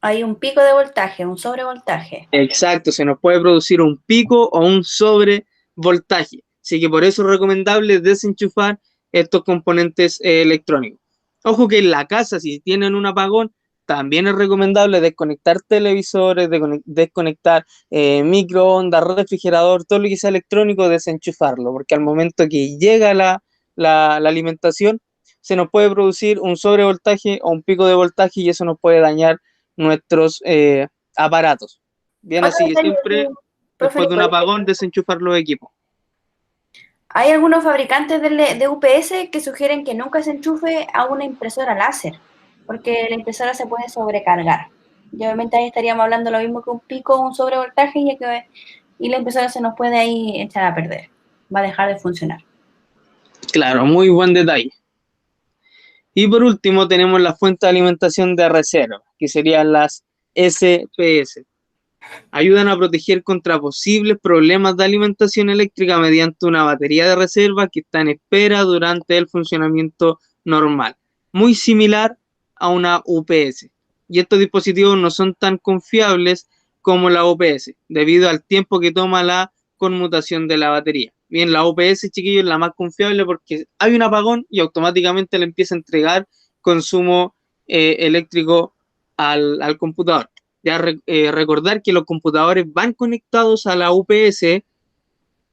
Hay un pico de voltaje, un sobrevoltaje.
Exacto, se nos puede producir un pico o un sobrevoltaje. Así que por eso es recomendable desenchufar estos componentes electrónicos. Ojo que en la casa, si tienen un apagón, también es recomendable desconectar televisores, desconectar microondas, refrigerador, todo lo que sea electrónico, desenchufarlo, porque al momento que llega la alimentación, se nos puede producir un sobrevoltaje o un pico de voltaje y eso nos puede dañar nuestros aparatos. Bien,
Otro
así que
detalle,
siempre
profe
después de un
Nico,
apagón desenchufar los equipos.
hay algunos fabricantes de UPS que sugieren que nunca se enchufe a una impresora láser, porque la impresora se puede sobrecargar. Y obviamente ahí estaríamos hablando lo mismo que un pico o un sobrevoltaje y la impresora se nos puede ahí echar a perder. Va a dejar de funcionar.
Claro, muy buen detalle. Y por último tenemos la fuente de alimentación de reserva, que serían las SPS. Ayudan a proteger contra posibles problemas de alimentación eléctrica mediante una batería de reserva que está en espera durante el funcionamiento normal, muy similar a una UPS. Y estos dispositivos no son tan confiables como la UPS, debido al tiempo que toma la conmutación de la batería. Bien, la UPS, chiquillos, es la más confiable porque hay un apagón y automáticamente le empieza a entregar consumo eléctrico al computador. Ya recordar que los computadores van conectados a la UPS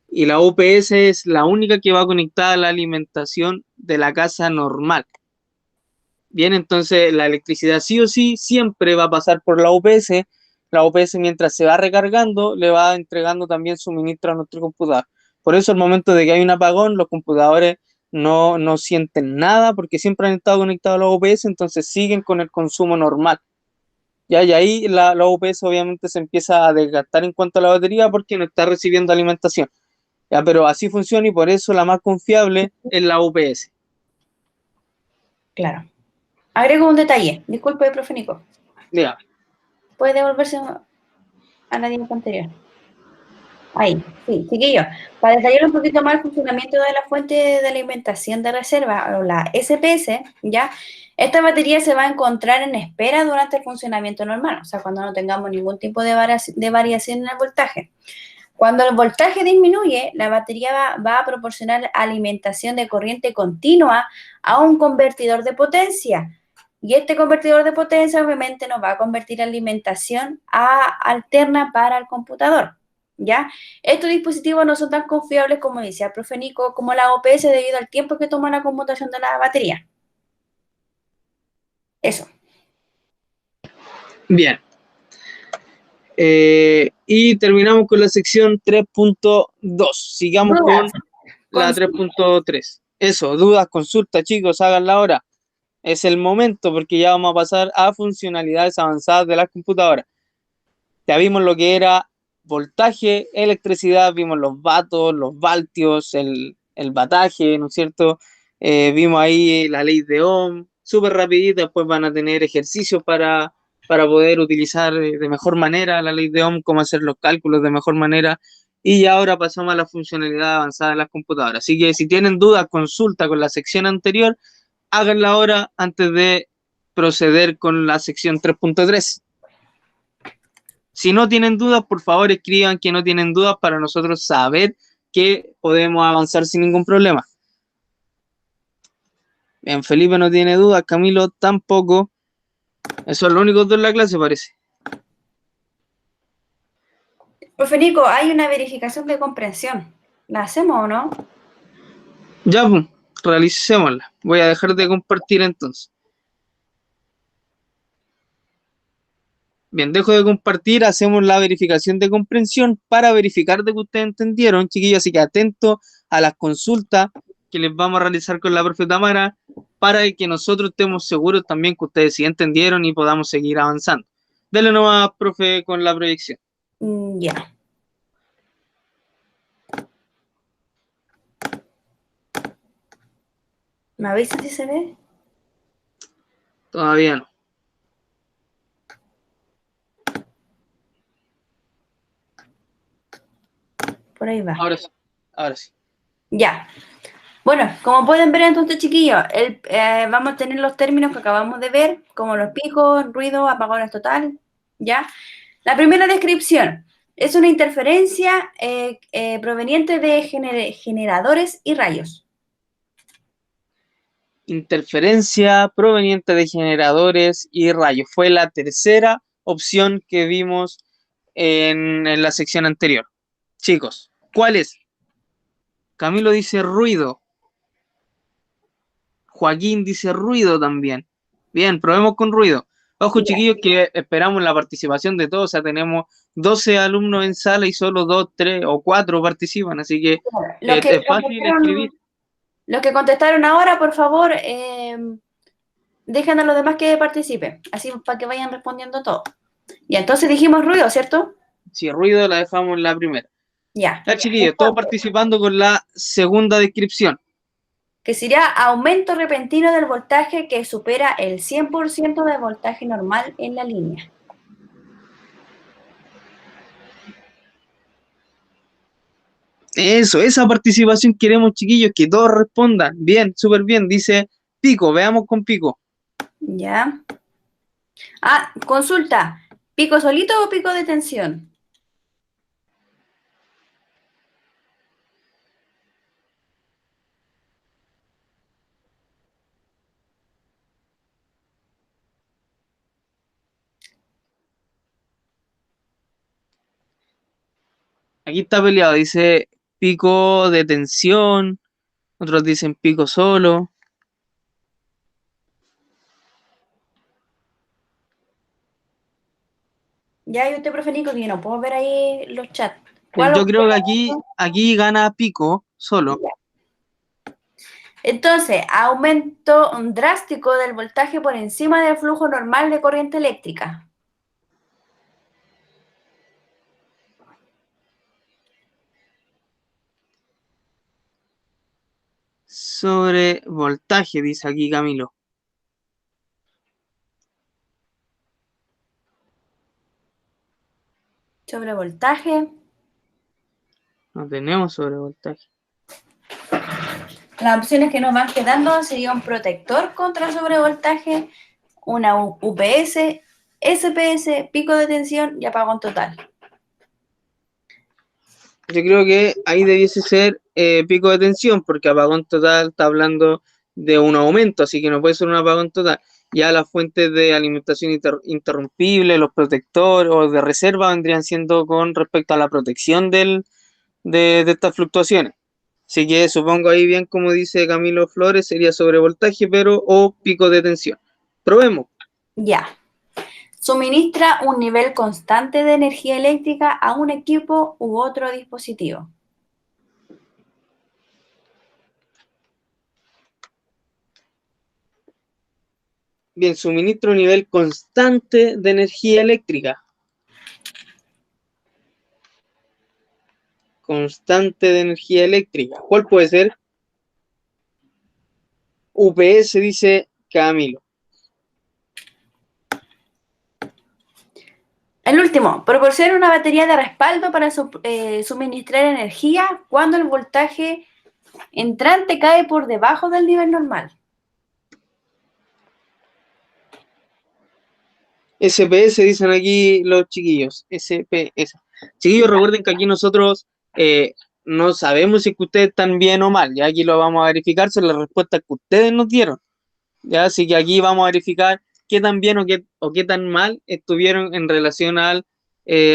y la UPS es la única que va conectada a la alimentación de la casa normal. Bien, entonces la electricidad sí o sí siempre va a pasar por la UPS. La UPS mientras se va recargando le va entregando también suministro a nuestro computador. Por eso al momento de que hay un apagón, los computadores no sienten nada porque siempre han estado conectados a la UPS, entonces siguen con el consumo normal. Ya, y ahí la UPS obviamente se empieza a desgastar en cuanto a la batería porque no está recibiendo alimentación. Ya, pero así funciona y por eso la más confiable es la UPS.
Claro. Agrego un detalle. Disculpe, profe Nico.
Ya,
¿Puede devolverse a la diapositiva anterior? Ahí, sí, chiquillo. Para detallar un poquito más el funcionamiento de la fuente de alimentación de reserva, o la SPS, ¿ya? Esta batería se va a encontrar en espera durante el funcionamiento normal, o sea, cuando no tengamos ningún tipo de variación en el voltaje. Cuando el voltaje disminuye, la batería va a proporcionar alimentación de corriente continua a un convertidor de potencia. Y este convertidor de potencia obviamente nos va a convertir alimentación alterna para el computador, ¿ya? Estos dispositivos no son tan confiables como decía el profe Nico, como la OPS debido al tiempo que toma la conmutación de la batería. Eso.
Bien. Y terminamos con la sección 3.2. Sigamos
Dudas,
con la 3.3. Eso, dudas, consultas, chicos, háganla ahora. Es el momento porque ya vamos a pasar a funcionalidades avanzadas de las computadoras. Ya vimos lo que era voltaje, electricidad, vimos los vatos, los voltios, el vataje, ¿no es cierto? Vimos ahí la ley de Ohm, súper rapidito, después van a tener ejercicios para poder utilizar de mejor manera la ley de Ohm, cómo hacer los cálculos de mejor manera. Y ahora pasamos a la funcionalidad avanzada de las computadoras. Así que si tienen dudas, consulta con la sección anterior, háganla ahora antes de proceder con la sección 3.3. Si no tienen dudas, por favor escriban que no tienen dudas para nosotros saber que podemos avanzar sin ningún problema. Bien, Felipe no tiene dudas, Camilo tampoco. Eso es lo único de la clase, parece.
profe Nico, hay una verificación de comprensión. ¿La hacemos o no?
Ya, pues, realicémosla. Voy a dejar de compartir entonces. Bien, dejo de compartir, hacemos la verificación de comprensión para verificar de que ustedes entendieron, chiquillos, así que atentos a las consultas que les vamos a realizar con la profe Tamara para que nosotros estemos seguros también que ustedes sí entendieron y podamos seguir avanzando. Dele nomás, profe, con la proyección.
Ya. ¿Me avisas si se ve?
Todavía no.
Por ahí va.
Ahora sí, ahora sí.
Ya. Bueno, como pueden ver entonces, chiquillos, vamos a tener los términos que acabamos de ver, como los picos, ruido, apagones total, ¿ya? La primera descripción es una interferencia proveniente de generadores y rayos.
Interferencia proveniente de generadores y rayos. Fue la tercera opción que vimos en la sección anterior. Chicos, ¿cuál es? Camilo dice ruido. Joaquín dice ruido también. Bien, probemos con ruido. Ojo, chiquillos, que esperamos la participación de todos. O sea, tenemos 12 alumnos en sala y solo 2, 3 o 4 participan. Así que es fácil escribir.
Los que contestaron ahora, por favor, dejen a los demás que participen, así para que vayan respondiendo todo. Y entonces dijimos ruido, ¿cierto?
Si ruido la dejamos en la primera.
Ya.
Ya, chiquillos, todos participando con la segunda descripción.
Que sería aumento repentino del voltaje que supera el 100% del voltaje normal en la línea.
Eso, esa participación queremos, chiquillos, que todos respondan. Bien, súper bien. Dice pico, veamos con pico.
Ya. Ah, consulta. ¿Pico solito o pico de tensión?
Aquí está peleado, dice pico de tensión, otros dicen pico solo.
Ya, y usted, profe Nico, que yo no puedo ver ahí los chats. ¿Cuál
Yo creo que
opción?
aquí gana pico solo.
Entonces, aumento drástico del voltaje por encima del flujo normal de corriente eléctrica.
Sobre voltaje, dice aquí Camilo.
Sobre voltaje.
No tenemos sobre voltaje.
Las opciones que nos van quedando sería un protector contra sobrevoltaje, una UPS, SPS, pico de tensión y apagón total.
Yo creo que ahí debiese ser pico de tensión, porque apagón total está hablando de un aumento, así que no puede ser un apagón total. Ya las fuentes de alimentación interrumpible, los protectores o de reserva vendrían siendo con respecto a la protección de estas fluctuaciones. Así que supongo ahí bien, como dice Camilo Flores, sería sobrevoltaje, pero o pico de tensión. Probemos.
Ya. Suministra un nivel constante de energía eléctrica a un equipo u otro dispositivo.
Bien, suministro a nivel constante de energía eléctrica. Constante de energía eléctrica. ¿Cuál puede ser? UPS, dice Camilo.
El último, proporciona una batería de respaldo para suministrar energía cuando el voltaje entrante cae por debajo del nivel normal.
SPS dicen aquí los chiquillos. SPS. Chiquillos, recuerden que aquí nosotros no sabemos si que ustedes están bien o mal. Ya aquí lo vamos a verificar sobre las respuestas que ustedes nos dieron. Ya, así que aquí vamos a verificar qué tan bien o qué tan mal estuvieron en relación al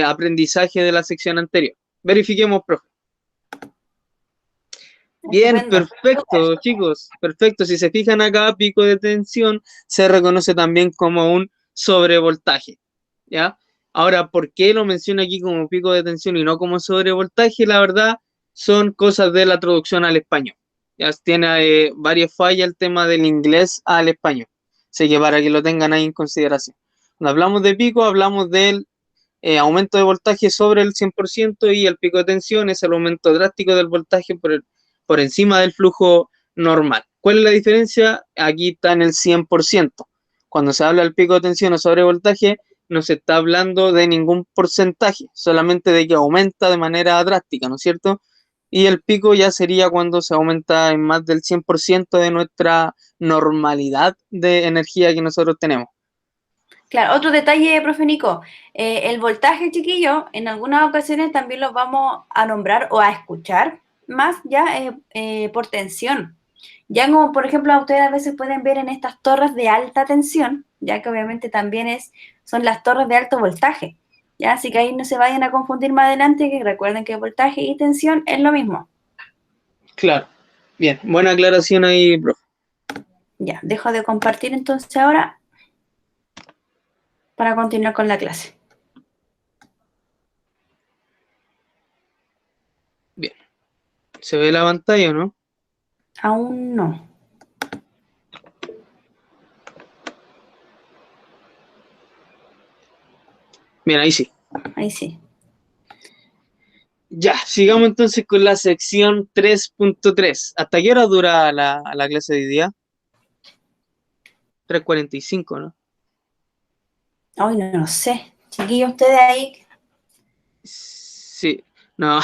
aprendizaje de la sección anterior. Verifiquemos, profe. Bien,
Estupendo.
perfecto, chicos, perfecto. Si se fijan acá, pico de tensión se reconoce también como un sobrevoltaje, ¿ya? Ahora, ¿por qué lo menciono aquí como pico de tensión y no como sobrevoltaje? La verdad, son cosas de la traducción al español. Ya tiene varias fallas el tema del inglés al español. Así que para que lo tengan ahí en consideración. Cuando hablamos de pico, hablamos del aumento de voltaje sobre el 100% y el pico de tensión es el aumento drástico del voltaje por encima del flujo normal. ¿Cuál es la diferencia? Aquí está en el 100%. Cuando se habla del pico de tensión o sobrevoltaje, no se está hablando de ningún porcentaje, solamente de que aumenta de manera drástica, ¿no es cierto? Y el pico ya sería cuando se aumenta en más del 100% de nuestra normalidad de energía que nosotros tenemos.
Claro, otro detalle, profe Nico, el voltaje, chiquillo, en algunas ocasiones también lo vamos a nombrar o a escuchar más ya por tensión. Ya como, por ejemplo, ustedes a veces pueden ver en estas torres de alta tensión, ya que obviamente también son las torres de alto voltaje. Ya, así que ahí no se vayan a confundir más adelante, que recuerden que voltaje y tensión es lo mismo.
Claro. Bien, buena aclaración ahí, profe.
Ya, dejo de compartir entonces ahora para continuar con la clase.
Bien. ¿Se ve la pantalla o no?
Aún no.
Bien, ahí sí.
Ahí sí.
Ya, sigamos entonces con la sección 3.3. ¿Hasta qué hora dura la clase de hoy día? 3:45, ¿no?
Ay, no, no sé. Chiquillos, ustedes ahí.
Sí. No,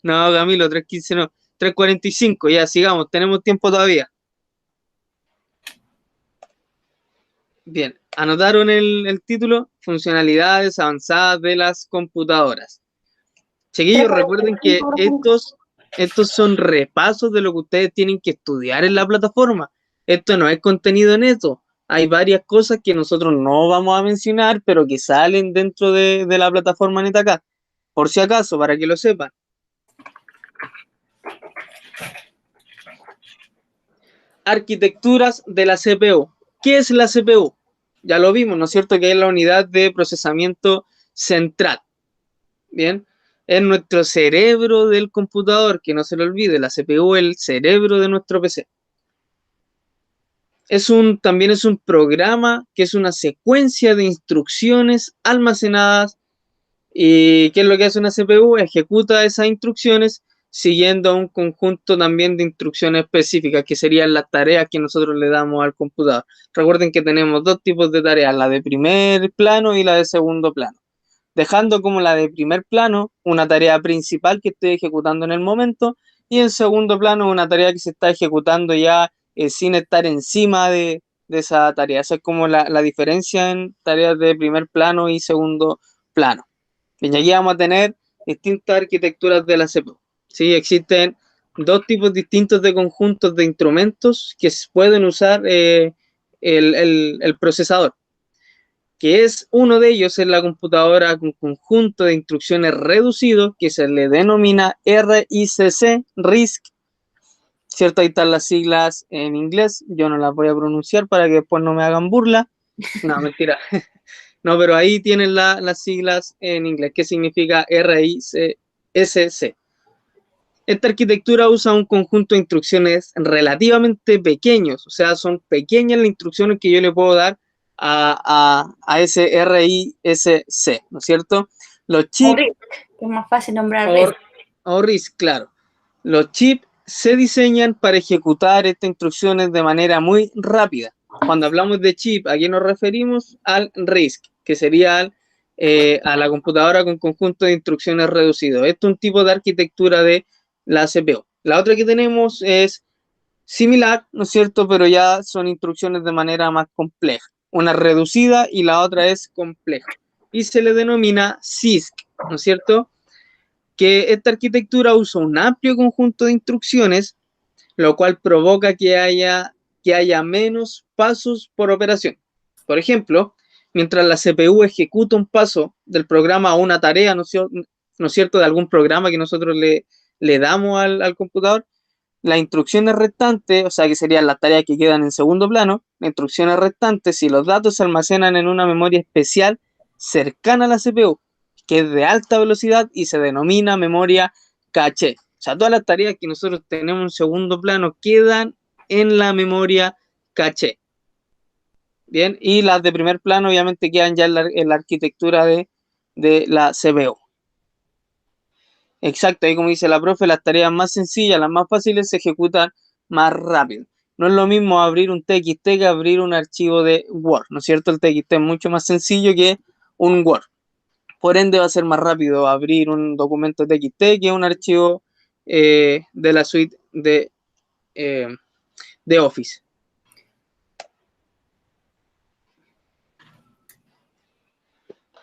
no, Camilo, 3:15 no. 3:45, ya, sigamos, tenemos tiempo todavía. Bien, anotaron el título, funcionalidades avanzadas de las computadoras. Chiquillos, recuerden que
3:45.
estos son repasos de lo que ustedes tienen que estudiar en la plataforma. Esto no es contenido neto. Hay varias cosas que nosotros no vamos a mencionar, pero que salen dentro de la plataforma NetAcad. Por si acaso, para que lo sepan. Arquitecturas de la CPU. ¿Qué es la CPU? Ya lo vimos, ¿no es cierto? Que es la unidad de procesamiento central. Bien, es nuestro cerebro del computador, que no se lo olvide, la CPU es el cerebro de nuestro PC. También es un programa que es una secuencia de instrucciones almacenadas. ¿Y qué es lo que hace una CPU? Ejecuta esas instrucciones siguiendo un conjunto también de instrucciones específicas, que serían las tareas que nosotros le damos al computador. Recuerden que tenemos dos tipos de tareas, la de primer plano y la de segundo plano. Dejando como la de primer plano una tarea principal que estoy ejecutando en el momento y en segundo plano una tarea que se está ejecutando ya sin estar encima de esa tarea. Esa es como la diferencia en tareas de primer plano y segundo plano. Y aquí vamos a tener distintas arquitecturas de la CPU. ¿Sí? Existen dos tipos distintos de conjuntos de instrumentos que pueden usar el procesador, que es uno de ellos en la computadora con conjunto de instrucciones reducido, que se le denomina RISC, RISC, ¿cierto? Ahí están las siglas en inglés, yo no las voy a pronunciar para que después no me hagan burla. No, mentira. No, pero ahí tienen las siglas en inglés, que significa RISC. Esta arquitectura usa un conjunto de instrucciones relativamente pequeños, o sea, son pequeñas las instrucciones que yo le puedo dar a ese RISC, ¿no es cierto? Los
O
chips
RISC, que es más fácil nombrar
o,
RISC.
o RISC, claro. Los chips se diseñan para ejecutar estas instrucciones de manera muy rápida. Cuando hablamos de chip, ¿a qué nos referimos? Al RISC, que sería a la computadora con conjunto de instrucciones reducido. Esto es un tipo de arquitectura de la CPU. La otra que tenemos es similar, ¿no es cierto? Pero ya son instrucciones de manera más compleja. Una reducida y la otra es compleja. Y se le denomina CISC, ¿no es cierto? Que esta arquitectura usa un amplio conjunto de instrucciones, lo cual provoca que haya menos pasos por operación. Por ejemplo, mientras la CPU ejecuta un paso del programa o una tarea, ¿no es cierto?, de algún programa que nosotros le damos al computador, las instrucciones restantes, o sea, que serían las tareas que quedan en segundo plano, las instrucciones restantes, si los datos se almacenan en una memoria especial cercana a la CPU, que es de alta velocidad y se denomina memoria caché. O sea, todas las tareas que nosotros tenemos en segundo plano quedan en la memoria caché. Bien, y las de primer plano obviamente quedan ya en la arquitectura de la CPU. Exacto, ahí como dice la profe, las tareas más sencillas, las más fáciles se ejecutan más rápido. No es lo mismo abrir un TXT que abrir un archivo de Word, ¿no es cierto? El TXT es mucho más sencillo que un Word. Por ende va a ser más rápido abrir un documento TXT que un archivo de la suite de Office.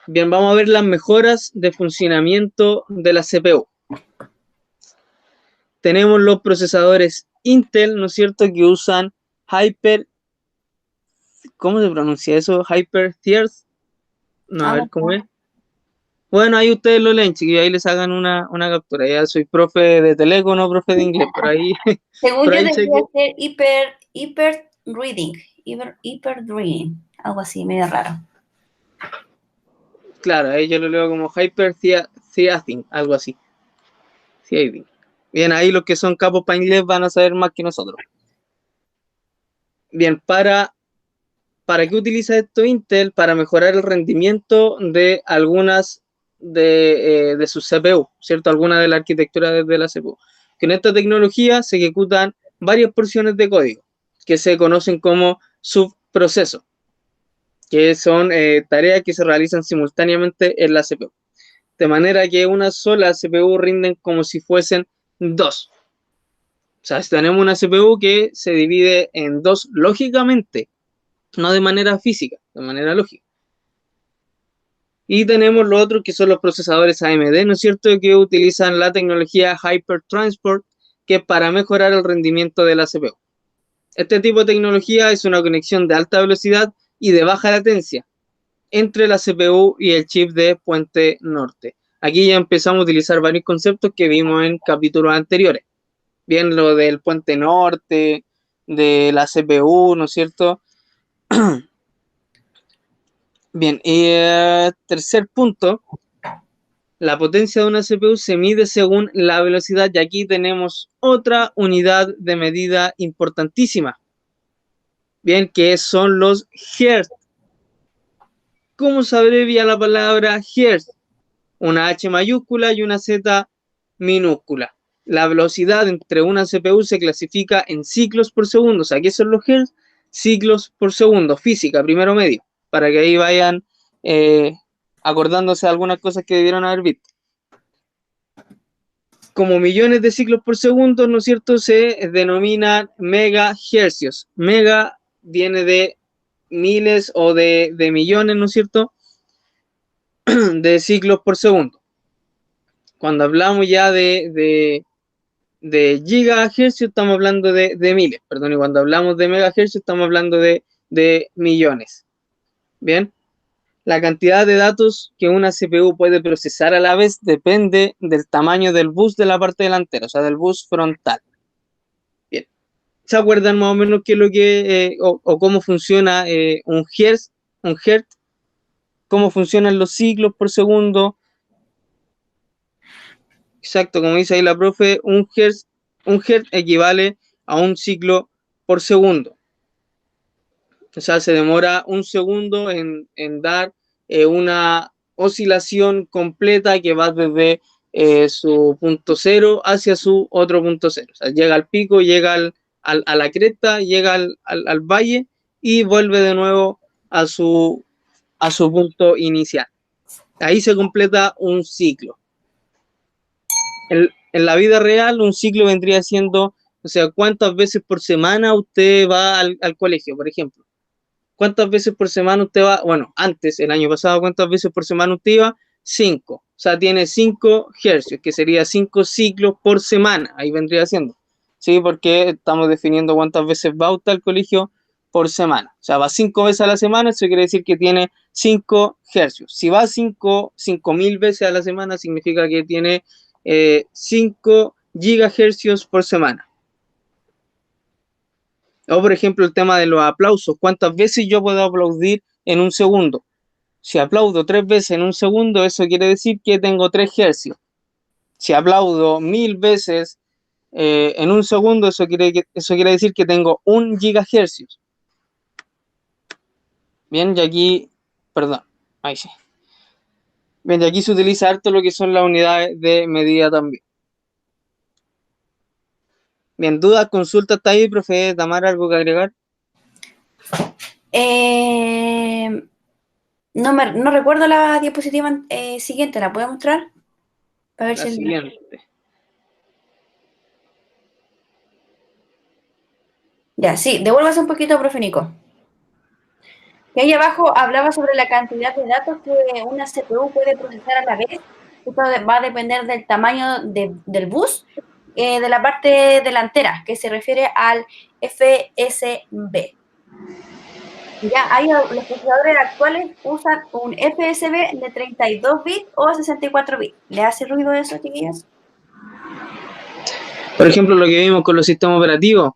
Bien, vamos a ver las mejoras de funcionamiento de la CPU. Tenemos los procesadores Intel, ¿no es cierto?, que usan ¿cómo se pronuncia eso? Hyper Tears. No, a ver cómo es. Bueno, ahí ustedes lo leen, chiquillos, ahí les hagan una captura. Ya soy profe de teléfono, profe de inglés, por ahí.
Según
Por
yo
ahí sé
debería
que,
ser hiper reading, algo así, medio raro.
claro, ahí yo lo leo como Hyper Theathing, algo así. Theathing. Bien, ahí los que son capos para inglés van a saber más que nosotros. Bien, ¿para qué utiliza esto Intel? Para mejorar el rendimiento de algunas de sus CPU, ¿cierto? Algunas de la arquitectura de la CPU. Con esta tecnología se ejecutan varias porciones de código que se conocen como subprocesos, que son tareas que se realizan simultáneamente en la CPU. De manera que una sola CPU rinden como si fuesen dos. O sea, si tenemos una CPU que se divide en dos lógicamente, no de manera física, de manera lógica. Y tenemos los otros que son los procesadores AMD, ¿no es cierto?, que utilizan la tecnología Hypertransport, que es para mejorar el rendimiento de la CPU. Este tipo de tecnología es una conexión de alta velocidad y de baja latencia entre la CPU y el chip de puente norte. Aquí ya empezamos a utilizar varios conceptos que vimos en capítulos anteriores. Bien, lo del puente norte, de la CPU, ¿no es cierto? Bien, y tercer punto, la potencia de una CPU se mide según la velocidad y aquí tenemos otra unidad de medida importantísima. Bien, que son los Hertz. ¿Cómo se abrevia la palabra Hertz? Una H mayúscula y una Z minúscula. La velocidad entre una CPU se clasifica en ciclos por segundo. O sea, ¿qué son los Hertz? Ciclos por segundo, física, primero medio, para que ahí vayan acordándose de algunas cosas que debieron haber visto. Como millones de ciclos por segundo, ¿no es cierto?, se denominan megahercios. Mega viene de miles o de millones, ¿no es cierto?, de ciclos por segundo. Cuando hablamos ya de gigahercios, estamos hablando de miles, perdón, y cuando hablamos de megahercios, estamos hablando de millones. Bien, la cantidad de datos que una CPU puede procesar a la vez depende del tamaño del bus de la parte delantera, o sea, del bus frontal. Bien, ¿se acuerdan más o menos qué es lo que, o cómo funciona un hertz? Un hertz, cómo funcionan los ciclos por segundo. Exacto, como dice ahí la profe, un hertz equivale a un ciclo por segundo. O sea, se demora un segundo en dar una oscilación completa que va desde su punto cero hacia su otro punto cero. O sea, llega al pico, llega a la cresta, llega al valle y vuelve de nuevo a su punto inicial. Ahí se completa un ciclo. En la vida real, un ciclo vendría siendo, o sea, cuántas veces por semana usted va al colegio, por ejemplo. ¿Cuántas veces por semana usted va? Bueno, antes, el año pasado, ¿cuántas veces por semana usted iba? 5. O sea, tiene 5 hercios, que sería 5 ciclos por semana. Ahí vendría siendo. Sí, porque estamos definiendo cuántas veces va usted al colegio por semana. O sea, va 5 veces a la semana, eso quiere decir que tiene 5 hercios. Si va 5.000 veces a la semana, significa que tiene 5 gigahercios por semana. O, por ejemplo, el tema de los aplausos. ¿Cuántas veces yo puedo aplaudir en un segundo? Si aplaudo 3 veces en un segundo, eso quiere decir que tengo 3 hercios. Si aplaudo 1000 veces en un segundo, eso quiere decir que tengo 1 gigahercios. Bien, y aquí, perdón, ahí sí. Bien, y aquí se utiliza harto lo que son las unidades de medida también. Bien, dudas, consultas, ¿está ahí, profe Tamara, algo que agregar?
No recuerdo la diapositiva siguiente, ¿la puedo mostrar? Para ver
La
si
siguiente.
Ya, sí, devuélvase un poquito, profe Nico. Que ahí abajo hablaba sobre la cantidad de datos que una CPU puede procesar a la vez. Esto va a depender del tamaño del bus, de la parte delantera, que se refiere al FSB. Ya, los procesadores actuales usan un FSB de 32 bits o 64 bits. ¿Le hace ruido eso, chiquillos?
Por ejemplo, lo que vimos con los sistemas operativos.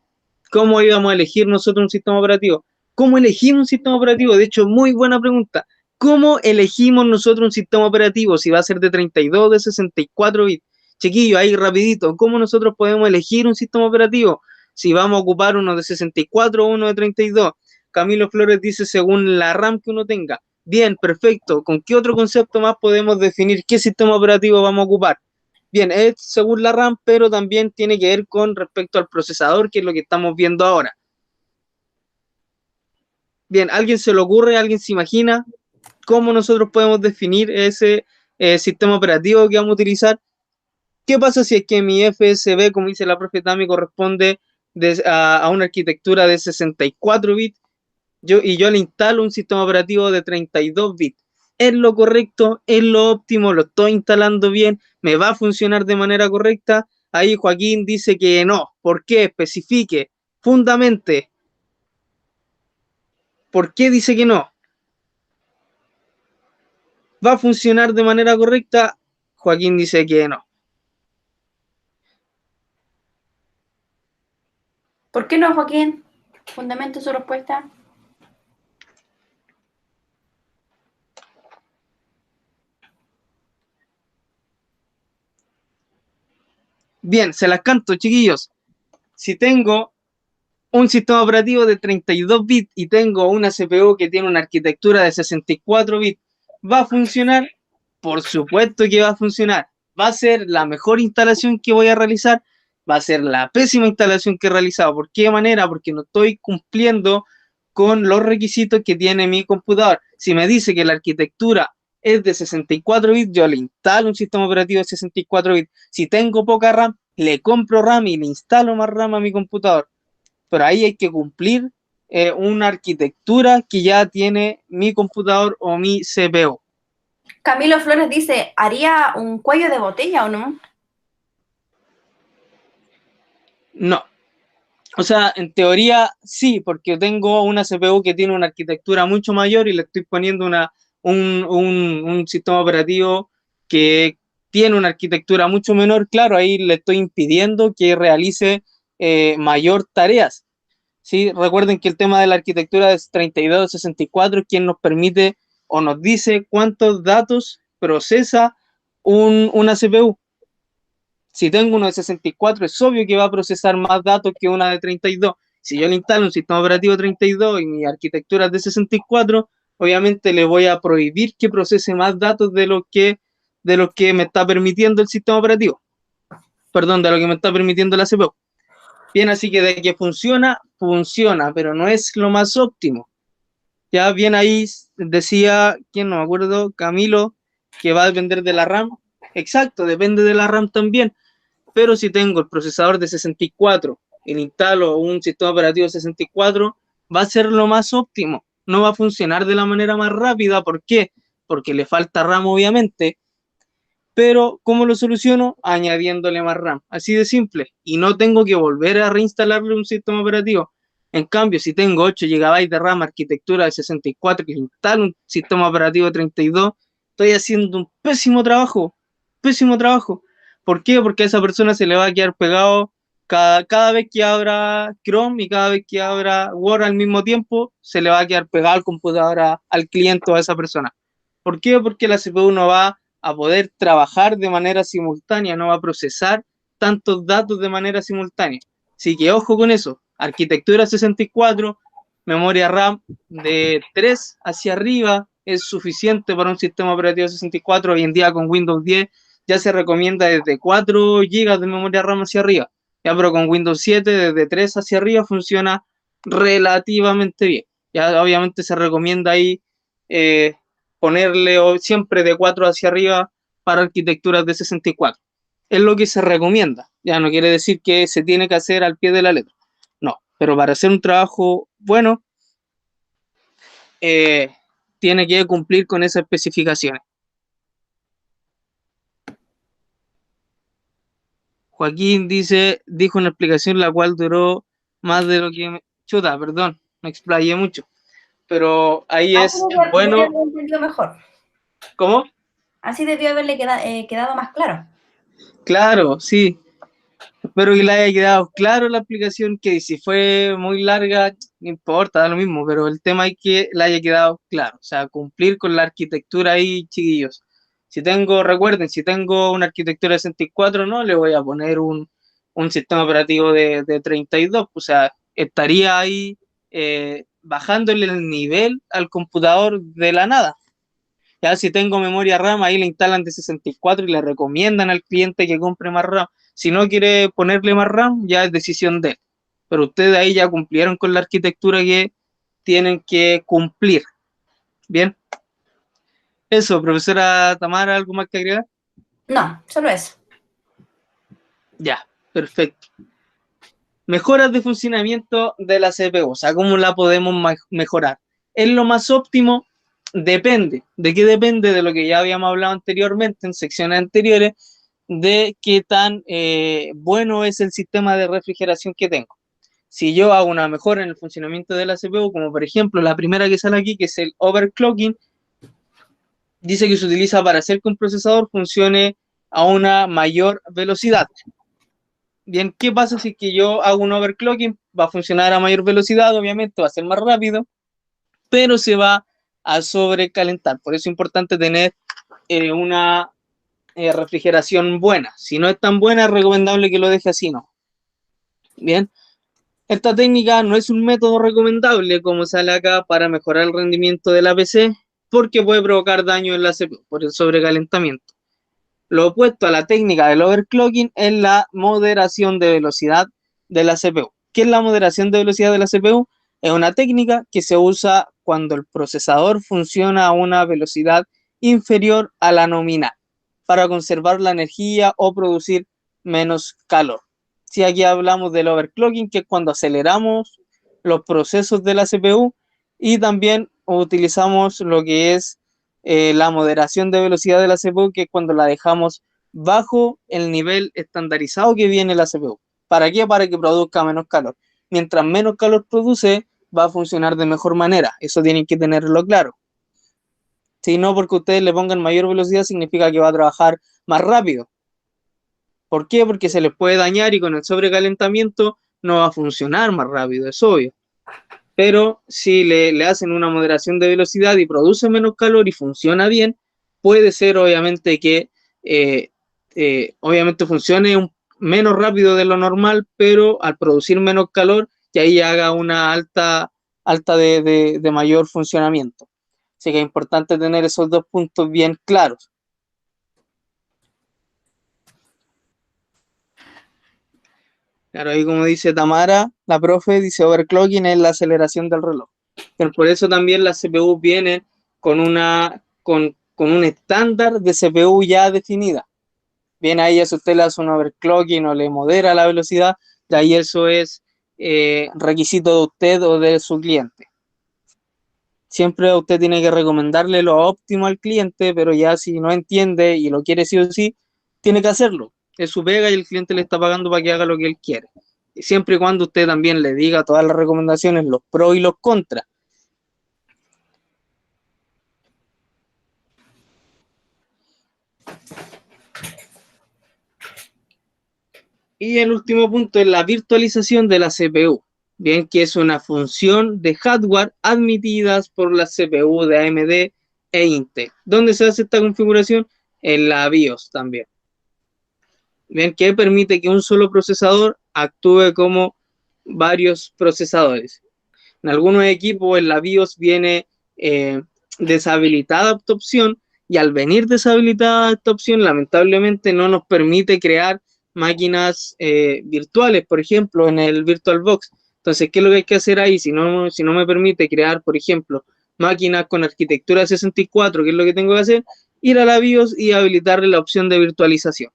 ¿Cómo íbamos a elegir nosotros un sistema operativo? ¿Cómo elegimos un sistema operativo? De hecho, muy buena pregunta. ¿Cómo elegimos nosotros un sistema operativo? Si va a ser de 32 o de 64 bits. Chiquillo, ahí rapidito. ¿Cómo nosotros podemos elegir un sistema operativo? Si vamos a ocupar uno de 64 o uno de 32. Camilo Flores dice según la RAM que uno tenga. Bien, perfecto. ¿Con qué otro concepto más podemos definir qué sistema operativo vamos a ocupar? Bien, es según la RAM, pero también tiene que ver con respecto al procesador, que es lo que estamos viendo ahora. Bien, ¿alguien se le ocurre, alguien se imagina cómo nosotros podemos definir ese sistema operativo que vamos a utilizar? ¿Qué pasa si es que mi FSB, como dice la profe Tami, corresponde a una arquitectura de 64 bits y yo le instalo un sistema operativo de 32 bits? ¿Es lo correcto? ¿Es lo óptimo? ¿Lo estoy instalando bien? ¿Me va a funcionar de manera correcta? Ahí Joaquín dice que no. ¿Por qué? Especifique, fundamente. ¿Por qué dice que no? ¿Va a funcionar de manera correcta? Joaquín dice que no.
¿Por qué no, Joaquín? Fundamento su respuesta.
Bien, se las canto, chiquillos. Si tengo un sistema operativo de 32 bits y tengo una CPU que tiene una arquitectura de 64 bits, ¿va a funcionar? Por supuesto que va a funcionar. ¿Va a ser la mejor instalación que voy a realizar? Va a ser la pésima instalación que he realizado. ¿Por qué manera? Porque no estoy cumpliendo con los requisitos que tiene mi computador. Si me dice que la arquitectura es de 64 bits, yo le instalo un sistema operativo de 64 bits. Si tengo poca RAM, le compro RAM y le instalo más RAM a mi computador. Pero ahí hay que cumplir una arquitectura que ya tiene mi computador o mi CPU.
Camilo Flores dice, ¿haría un cuello de botella o no?
No. O sea, en teoría sí, porque tengo una CPU que tiene una arquitectura mucho mayor y le estoy poniendo un sistema operativo que tiene una arquitectura mucho menor. Claro, ahí le estoy impidiendo que realice mayor tareas. ¿Sí? Recuerden que el tema de la arquitectura es 3264, quien nos permite o nos dice cuántos datos procesa una CPU. Si tengo uno de 64, es obvio que va a procesar más datos que una de 32. Si yo le instalo un sistema operativo 32 y mi arquitectura es de 64, obviamente le voy a prohibir que procese más datos de lo que me está permitiendo el sistema operativo. Perdón, de lo que me está permitiendo la CPU. Bien, así que de que funciona, funciona, pero no es lo más óptimo. Ya bien ahí decía, ¿quién no me acuerdo? Camilo, que va a depender de la RAM. Exacto, depende de la RAM también. Pero si tengo el procesador de 64 y le instalo un sistema operativo de 64, va a ser lo más óptimo. No va a funcionar de la manera más rápida. ¿Por qué? Porque le falta RAM, obviamente. Pero, ¿cómo lo soluciono? Añadiéndole más RAM. Así de simple. Y no tengo que volver a reinstalarle un sistema operativo. En cambio, si tengo 8 GB de RAM, arquitectura de 64, que instalo un sistema operativo de 32, estoy haciendo un pésimo trabajo. Pésimo trabajo. ¿Por qué? Porque a esa persona se le va a quedar pegado cada vez que abra Chrome y cada vez que abra Word al mismo tiempo, se le va a quedar pegado al computador, al cliente o a esa persona. ¿Por qué? Porque la CPU no va a poder trabajar de manera simultánea, no va a procesar tantos datos de manera simultánea. Así que ojo con eso. Arquitectura 64, memoria RAM de 3 hacia arriba es suficiente para un sistema operativo 64. Hoy en día con Windows 10 ya se recomienda desde 4 GB de memoria RAM hacia arriba. Ya, pero con Windows 7 desde 3 hacia arriba funciona relativamente bien. Ya obviamente se recomienda ahí ponerle siempre de 4 hacia arriba para arquitecturas de 64. Es lo que se recomienda. Ya no quiere decir que se tiene que hacer al pie de la letra. No, pero para hacer un trabajo bueno, eh, tiene que cumplir con esas especificaciones. Joaquín dijo una explicación la cual duró más de lo que chuta, perdón, me explayé mucho. Pero ahí
Así
es
debió
bueno.
haber entendido mejor.
¿Cómo?
Así debió haberle quedado más claro.
Claro, sí. Espero que le haya quedado claro la explicación, que si fue muy larga, no importa, da lo mismo, pero el tema es que le haya quedado claro, o sea, cumplir con la arquitectura ahí, chiquillos. Recuerden, si tengo una arquitectura de 64, no le voy a poner un sistema operativo de 32, o sea, estaría ahí bajándole el nivel al computador de la nada. Ya si tengo memoria RAM, ahí le instalan de 64 y le recomiendan al cliente que compre más RAM. Si no quiere ponerle más RAM, ya es decisión de él. Pero ustedes ahí ya cumplieron con la arquitectura que tienen que cumplir. Bien. Eso, profesora Tamara, ¿algo más que agregar?
No, solo eso.
Ya, perfecto. Mejoras de funcionamiento de la CPU, o sea, ¿cómo la podemos mejorar? ¿Es lo más óptimo? Depende. ¿De qué depende? De lo que ya habíamos hablado anteriormente en secciones anteriores, de qué tan bueno es el sistema de refrigeración que tengo. Si yo hago una mejora en el funcionamiento de la CPU, como por ejemplo la primera que sale aquí, que es el overclocking, dice que se utiliza para hacer que un procesador funcione a una mayor velocidad. Bien, ¿qué pasa si que yo hago un overclocking? Va a funcionar a mayor velocidad, obviamente, va a ser más rápido, pero se va a sobrecalentar. Por eso es importante tener una refrigeración buena. Si no es tan buena, es recomendable que lo deje así, ¿no? Bien, esta técnica no es un método recomendable como sale acá para mejorar el rendimiento de la PC, porque puede provocar daño en la CPU por el sobrecalentamiento. Lo opuesto a la técnica del overclocking es la moderación de velocidad de la CPU. ¿Qué es la moderación de velocidad de la CPU? Es una técnica que se usa cuando el procesador funciona a una velocidad inferior a la nominal para conservar la energía o producir menos calor. Si aquí hablamos del overclocking, que es cuando aceleramos los procesos de la CPU, y también utilizamos lo que es la moderación de velocidad de la CPU, que es cuando la dejamos bajo el nivel estandarizado que viene la CPU. ¿Para qué? Para que produzca menos calor. Mientras menos calor produce, va a funcionar de mejor manera. Eso tienen que tenerlo claro. Si no, porque ustedes le pongan mayor velocidad, significa que va a trabajar más rápido. ¿Por qué? Porque se les puede dañar y con el sobrecalentamiento no va a funcionar más rápido, es obvio. Pero si le hacen una moderación de velocidad y produce menos calor y funciona bien, puede ser obviamente que obviamente funcione menos rápido de lo normal, pero al producir menos calor, que ahí haga una alta de mayor funcionamiento. Así que es importante tener esos dos puntos bien claros. Claro, ahí como dice Tamara, la profe, dice overclocking es la aceleración del reloj. Pero por eso también las CPU vienen con con un estándar de CPU ya definida. Bien, ahí si usted le hace un overclocking o le modera la velocidad, de ahí eso es requisito de usted o de su cliente. Siempre usted tiene que recomendarle lo óptimo al cliente, pero ya si no entiende y lo quiere sí o sí, tiene que hacerlo. Es su pega y el cliente le está pagando para que haga lo que él quiere. Siempre y cuando usted también le diga todas las recomendaciones, los pros y los contras. Y el último punto es la virtualización de la CPU. Bien, que es una función de hardware admitidas por la CPU de AMD e Intel. ¿Dónde se hace esta configuración? En la BIOS también. Bien, que permite que un solo procesador actúe como varios procesadores. En algunos equipos en la BIOS viene deshabilitada esta opción, y al venir deshabilitada esta opción, lamentablemente no nos permite crear máquinas virtuales, por ejemplo, en el VirtualBox. Entonces, ¿qué es lo que hay que hacer ahí? Si no me permite crear, por ejemplo, máquinas con arquitectura 64, ¿qué es lo que tengo que hacer? Ir a la BIOS y habilitarle la opción de virtualización.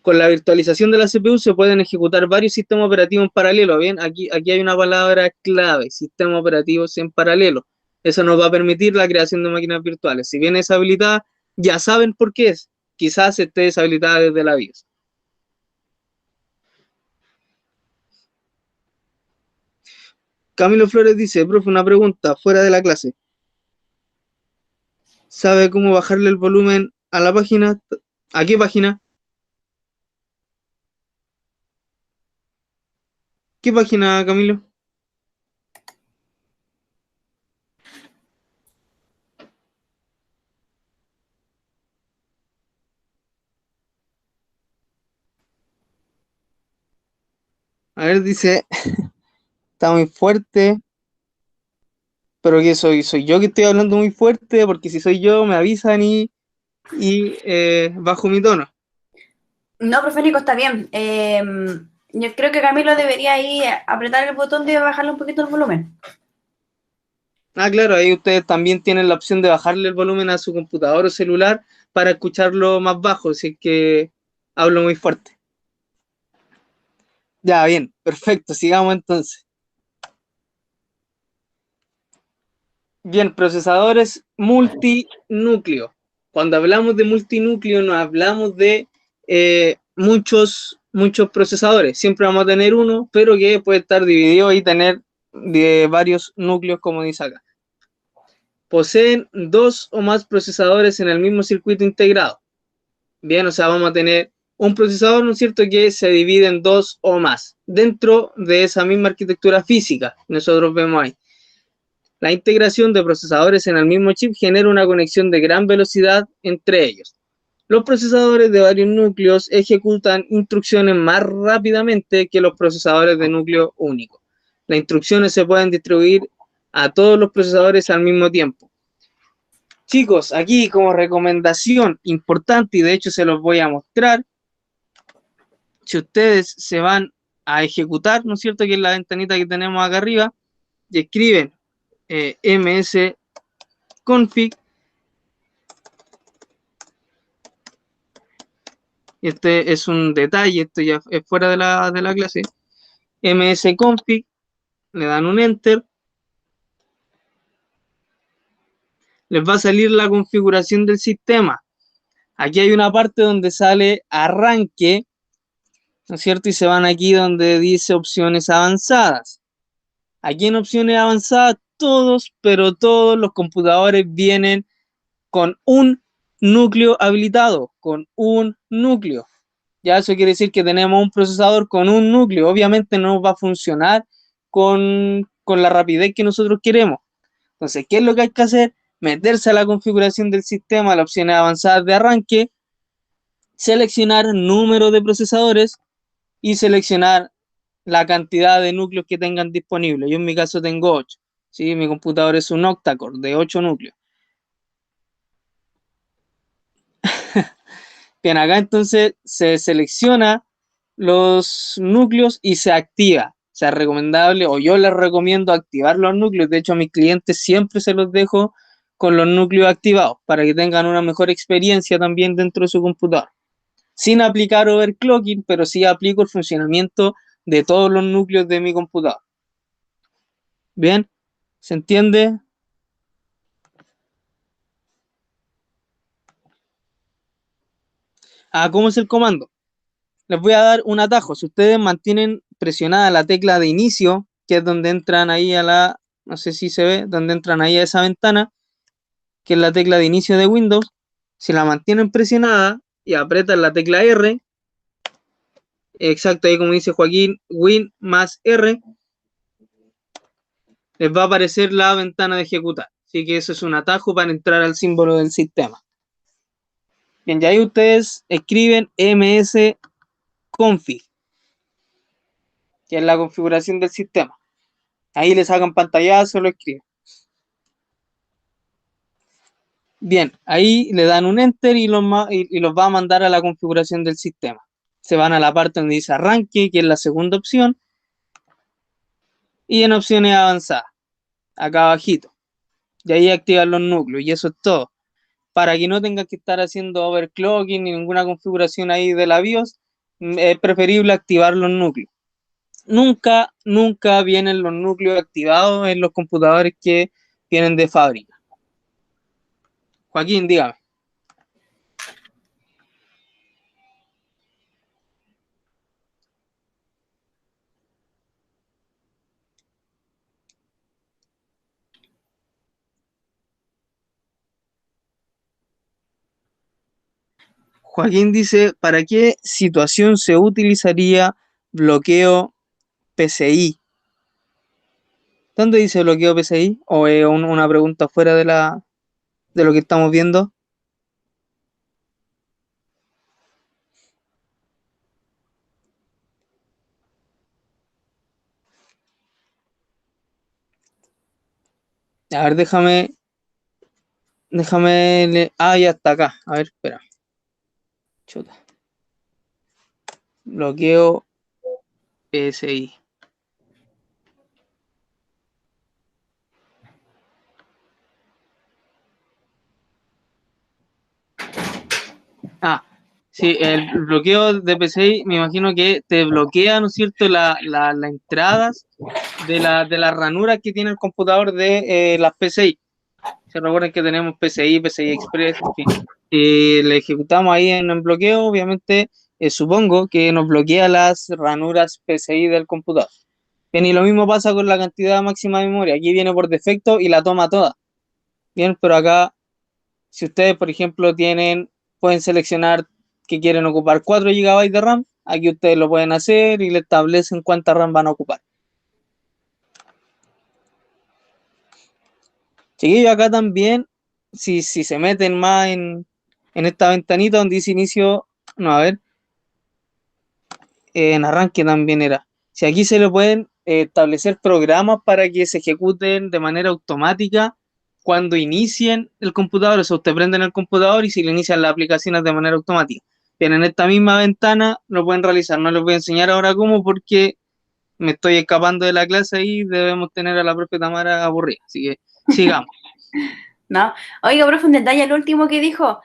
Con la virtualización de la CPU se pueden ejecutar varios sistemas operativos en paralelo. Bien, aquí hay una palabra clave: sistemas operativos en paralelo. Eso nos va a permitir la creación de máquinas virtuales. Si bien es habilitada, ya saben por qué es. Quizás esté deshabilitada desde la BIOS. Camilo Flores dice: profe, una pregunta fuera de la clase. ¿Sabe cómo bajarle el volumen a la página? ¿A qué página? ¿Qué página, Camilo? A ver, dice, está muy fuerte. Pero que soy yo que estoy hablando muy fuerte, porque si soy yo me avisan y bajo mi tono.
No, profe Nico, está bien. Yo creo que Camilo debería ahí apretar el botón de bajarle un poquito el volumen.
Ah, claro, ahí ustedes también tienen la opción de bajarle el volumen a su computador o celular para escucharlo más bajo, si es que hablo muy fuerte. Ya, bien, perfecto, sigamos entonces. Bien, procesadores multinúcleo. Cuando hablamos de multinúcleo no hablamos de muchos procesadores. Siempre vamos a tener uno, pero que puede estar dividido y tener de varios núcleos, como dice acá. Poseen dos o más procesadores en el mismo circuito integrado. Bien, o sea, vamos a tener un procesador, ¿no es cierto?, que se divide en dos o más dentro de esa misma arquitectura física. Nosotros vemos ahí. La integración de procesadores en el mismo chip genera una conexión de gran velocidad entre ellos. Los procesadores de varios núcleos ejecutan instrucciones más rápidamente que los procesadores de núcleo único. Las instrucciones se pueden distribuir a todos los procesadores al mismo tiempo. Chicos, aquí como recomendación importante, y de hecho se los voy a mostrar, si ustedes se van a ejecutar, ¿no es cierto?, que es la ventanita que tenemos acá arriba, y escriben msconfig, este es un detalle, esto ya es fuera de la clase, msconfig, le dan un enter, les va a salir la configuración del sistema. Aquí hay una parte donde sale arranque, ¿no es cierto? Y se van aquí donde dice opciones avanzadas. Aquí en opciones avanzadas, todos, pero todos los computadores vienen con un núcleo habilitado, con un núcleo. Ya eso quiere decir que tenemos un procesador con un núcleo. Obviamente no va a funcionar con la rapidez que nosotros queremos. Entonces, ¿qué es lo que hay que hacer? Meterse a la configuración del sistema, a las opciones avanzadas de arranque, seleccionar número de procesadores y seleccionar la cantidad de núcleos que tengan disponibles. Yo en mi caso tengo 8. ¿Sí? Mi computador es un octa-core de 8 núcleos. Bien, acá entonces se selecciona los núcleos y se activa. O sea, es recomendable, o yo les recomiendo activar los núcleos. De hecho, a mis clientes siempre se los dejo con los núcleos activados para que tengan una mejor experiencia también dentro de su computador. Sin aplicar overclocking, pero sí aplico el funcionamiento de todos los núcleos de mi computador. Bien, ¿se entiende? ¿Cómo es el comando? Les voy a dar un atajo. Si ustedes mantienen presionada la tecla de inicio, que es donde entran ahí a la, no sé si se ve, donde entran ahí a esa ventana, que es la tecla de inicio de Windows, si la mantienen presionada y apretan la tecla R, exacto, ahí como dice Joaquín, Win más R, les va a aparecer la ventana de ejecutar. Así que eso es un atajo para entrar al símbolo del sistema. Bien, y ahí ustedes escriben msconfig, que es la configuración del sistema. Ahí les hagan pantallazo, lo escriben. Bien, ahí le dan un enter y los va a mandar a la configuración del sistema. Se van a la parte donde dice arranque, que es la segunda opción, y en opciones avanzadas, acá abajito. Y ahí activan los núcleos, y eso es todo. Para que no tengan que estar haciendo overclocking ni ninguna configuración ahí de la BIOS, es preferible activar los núcleos. Nunca, nunca vienen los núcleos activados en los computadores que vienen de fábrica. Joaquín, dígame. Joaquín dice, ¿para qué situación se utilizaría bloqueo PCI? ¿Dónde dice bloqueo PCI? ¿O es una pregunta fuera de lo que estamos viendo? A ver, ya está acá. A ver, espera. Chuta. Bloqueo PSI. Sí, el bloqueo de PCI me imagino que te bloquea, ¿no es cierto?, las entradas de las ranuras que tiene el computador de las PCI. Se recuerden que tenemos PCI, PCI Express, en fin. Le ejecutamos ahí en el bloqueo, obviamente, supongo que nos bloquea las ranuras PCI del computador. Bien, y lo mismo pasa con la cantidad máxima de memoria. Aquí viene por defecto y la toma toda. Bien, pero acá, si ustedes, por ejemplo, pueden seleccionar que quieren ocupar 4 GB de RAM, aquí ustedes lo pueden hacer y le establecen cuánta RAM van a ocupar. Chiquillos, acá también, si se meten más en esta ventanita donde dice inicio, no, a ver, en arranque también era. Si aquí se le pueden establecer programas para que se ejecuten de manera automática cuando inicien el computador, o sea, usted prende el computador y si le inician las aplicaciones de manera automática. Pero en esta misma ventana lo pueden realizar. No les voy a enseñar ahora cómo porque me estoy escapando de la clase y debemos tener a la profe Tamara aburrida. Así que sigamos.
No, oiga, profe, un detalle al último que dijo.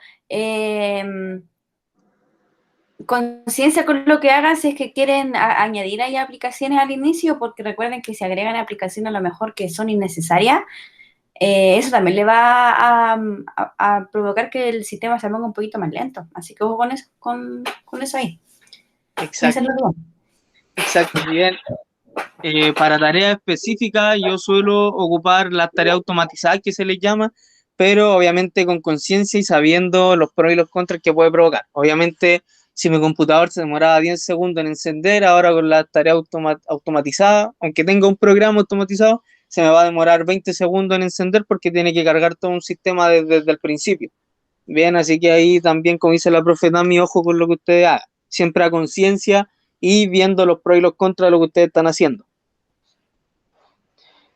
Conciencia con lo que hagan si es que quieren añadir ahí aplicaciones al inicio, porque recuerden que si agregan aplicaciones a lo mejor que son innecesarias, eso también le va a provocar que el sistema se ponga un poquito más lento. Así que ojo con eso ahí.
Exacto,
Piénsenlo bien.
exacto. Si bien para tareas específicas yo suelo ocupar las tareas automatizadas que se les llama, pero obviamente con conciencia y sabiendo los pros y los contras que puede provocar. Obviamente, si mi computador se demoraba 10 segundos en encender, ahora con la tarea automatizada, aunque tenga un programa automatizado, se me va a demorar 20 segundos en encender porque tiene que cargar todo un sistema desde el principio. Bien, así que ahí también, como dice la profe Dami, ojo con lo que ustedes hagan, siempre a conciencia y viendo los pros y los contras de lo que ustedes están haciendo.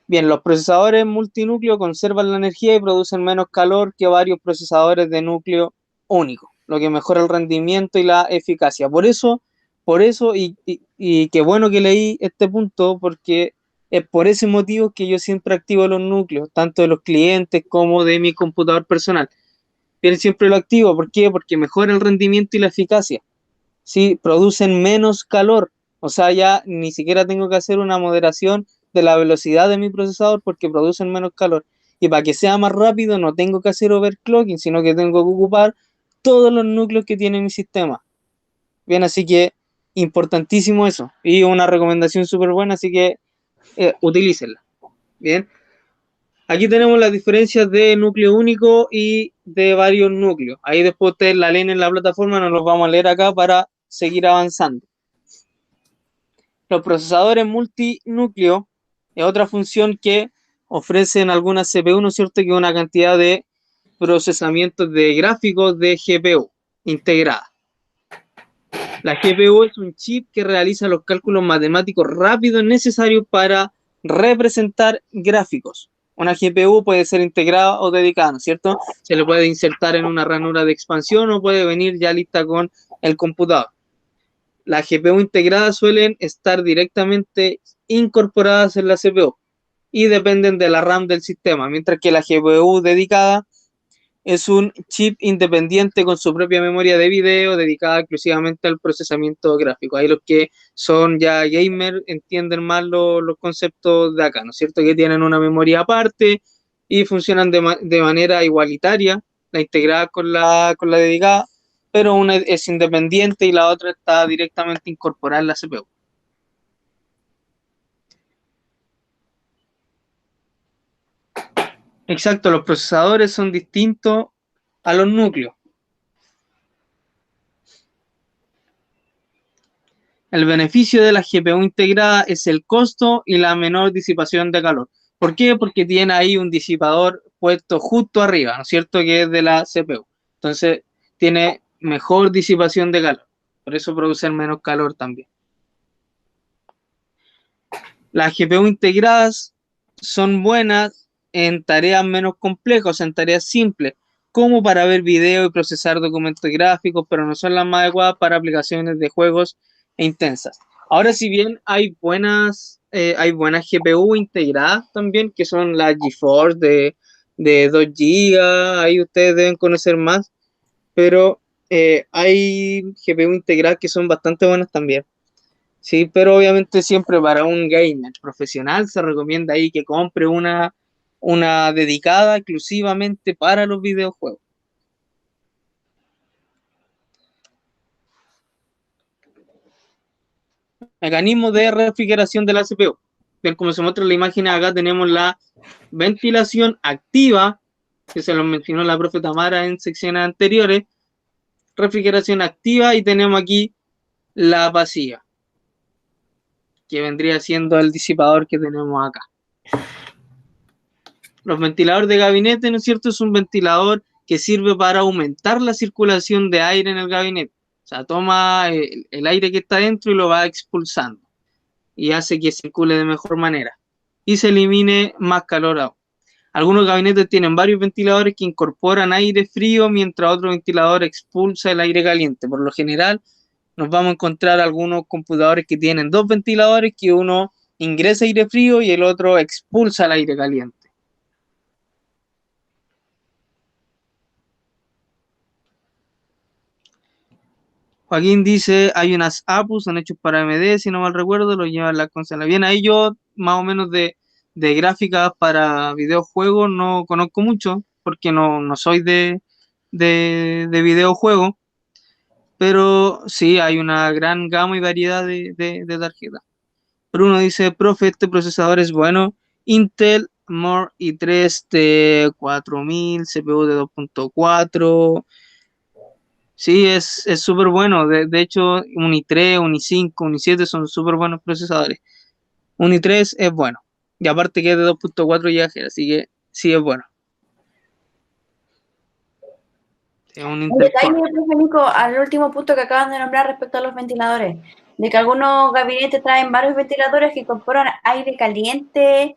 Bien, los procesadores multinúcleo conservan la energía y producen menos calor que varios procesadores de núcleo único, lo que mejora el rendimiento y la eficacia. Y qué bueno que leí este punto, porque es por ese motivo que yo siempre activo los núcleos, tanto de los clientes como de mi computador personal. Bien, siempre lo activo, ¿por qué? Porque mejora el rendimiento y la eficacia. ¿Sí? Producen menos calor. O sea, ya ni siquiera tengo que hacer una moderación de la velocidad de mi procesador porque producen menos calor. Y para que sea más rápido no tengo que hacer overclocking, sino que tengo que ocupar todos los núcleos que tiene mi sistema. Bien, así que importantísimo eso. Y una recomendación súper buena, así que utilícenla. Bien. Aquí tenemos las diferencias de núcleo único y de varios núcleos. Ahí después ustedes la leen en la plataforma, nos los vamos a leer acá para seguir avanzando. Los procesadores multinúcleo es otra función que ofrecen algunas CPU, ¿no es cierto? Que es una cantidad de procesamientos de gráficos de GPU integrada. La GPU es un chip que realiza los cálculos matemáticos rápidos necesarios para representar gráficos. Una GPU puede ser integrada o dedicada, ¿no es cierto? Se le puede insertar en una ranura de expansión o puede venir ya lista con el computador. Las GPU integradas suelen estar directamente incorporadas en la CPU y dependen de la RAM del sistema, mientras que la GPU dedicada es un chip independiente con su propia memoria de video dedicada exclusivamente al procesamiento gráfico. Ahí los que son ya gamer entienden más los conceptos de acá, ¿no es cierto? Que tienen una memoria aparte y funcionan de manera igualitaria, la integrada con la dedicada, pero una es independiente y la otra está directamente incorporada en la CPU. Exacto, los procesadores son distintos a los núcleos. El beneficio de la GPU integrada es el costo y la menor disipación de calor. ¿Por qué? Porque tiene ahí un disipador puesto justo arriba, ¿no es cierto? Que es de la CPU. Entonces, tiene mejor disipación de calor. Por eso producen menos calor también. Las GPU integradas son buenas en tareas menos complejas, en tareas simples, como para ver video y procesar documentos gráficos, pero no son las más adecuadas para aplicaciones de juegos e intensas. Ahora, si bien hay buenas GPU integradas también, que son las GeForce de 2 GB, ahí ustedes deben conocer más, pero hay GPU integradas que son bastante buenas también. Sí, pero obviamente siempre para un gamer profesional se recomienda ahí que compre una dedicada exclusivamente para los videojuegos. Mecanismo de refrigeración de la CPU. Bien, como se muestra en la imagen acá tenemos la ventilación activa, que se lo mencionó la profe Tamara en secciones anteriores, refrigeración activa y tenemos aquí la pasiva, que vendría siendo el disipador que tenemos acá. Los ventiladores de gabinete, ¿no es cierto? Es un ventilador que sirve para aumentar la circulación de aire en el gabinete. O sea, toma el aire que está dentro y lo va expulsando y hace que circule de mejor manera y se elimine más calor aún. Algunos gabinetes tienen varios ventiladores que incorporan aire frío mientras otro ventilador expulsa el aire caliente. Por lo general, nos vamos a encontrar algunos computadores que tienen dos ventiladores, que uno ingresa aire frío y el otro expulsa el aire caliente. Joaquín dice, hay unas APUs, son hechos para AMD, si no mal recuerdo, lo llevan las consolas. Bien, ahí yo más o menos de de gráficas para videojuegos no conozco mucho, porque no soy de videojuegos, pero sí hay una gran gama y variedad de tarjetas. Bruno dice, profe, este procesador es bueno. Intel More i3 de 4000, CPU de 2.4. Sí, es súper bueno. De hecho, un i3, un i5, un i7 son súper buenos procesadores. Un i3 es bueno. Y aparte que es de 2.4 GHz, así que sí es bueno. Es un
Un
Intel
detalle,
Core.
profe Nico, al último punto que acaban de nombrar respecto a los ventiladores, de que algunos gabinetes traen varios ventiladores que incorporan aire caliente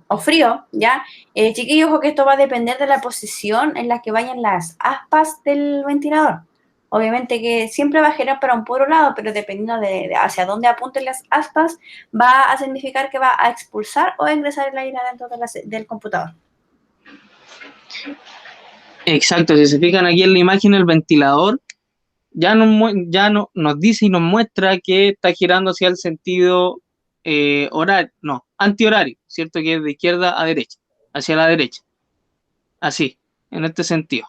o frío, ¿ya? Chiquillos, ojo que esto va a depender de la posición en la que vayan las aspas del ventilador. Obviamente que siempre va a girar para un puro lado, pero dependiendo de hacia dónde apunten las aspas, va a significar que va a expulsar o a ingresar el aire dentro del computador.
Exacto, si se fijan aquí en la imagen, el ventilador ya no, nos dice y nos muestra que está girando hacia el sentido horario, no, antihorario, ¿cierto? Que es de izquierda a derecha, hacia la derecha, así, en este sentido.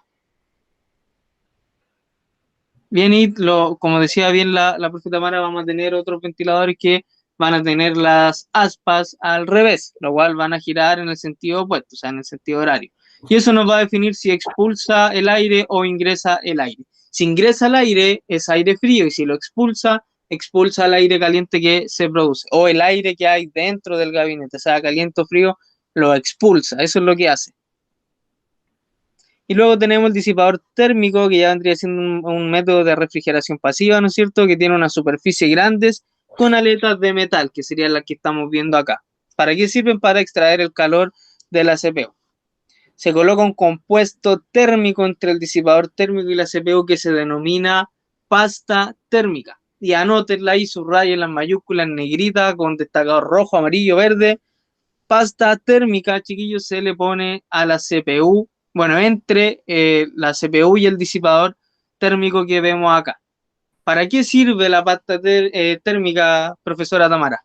Bien, y como decía bien la profe Tamara, vamos a tener otros ventiladores que van a tener las aspas al revés, lo cual van a girar en el sentido opuesto, o sea, en el sentido horario. Y eso nos va a definir si expulsa el aire o ingresa el aire. Si ingresa el aire, es aire frío, y si lo expulsa, expulsa el aire caliente que se produce, o el aire que hay dentro del gabinete, sea caliente o frío, lo expulsa, eso es lo que hace. Y luego tenemos el disipador térmico, que ya vendría siendo un método de refrigeración pasiva, ¿no es cierto? Que tiene unas superficies grandes con aletas de metal, que serían las que estamos viendo acá. ¿Para qué sirven? Para extraer el calor de la CPU. Se coloca un compuesto térmico entre el disipador térmico y la CPU que se denomina pasta térmica. Y anótenla ahí, subrayen las mayúsculas en negrita con destacado rojo, amarillo, verde. Pasta térmica, chiquillos, se le pone a la CPU, bueno, entre la CPU y el disipador térmico que vemos acá. ¿Para qué sirve la pasta térmica, profesora Tamara?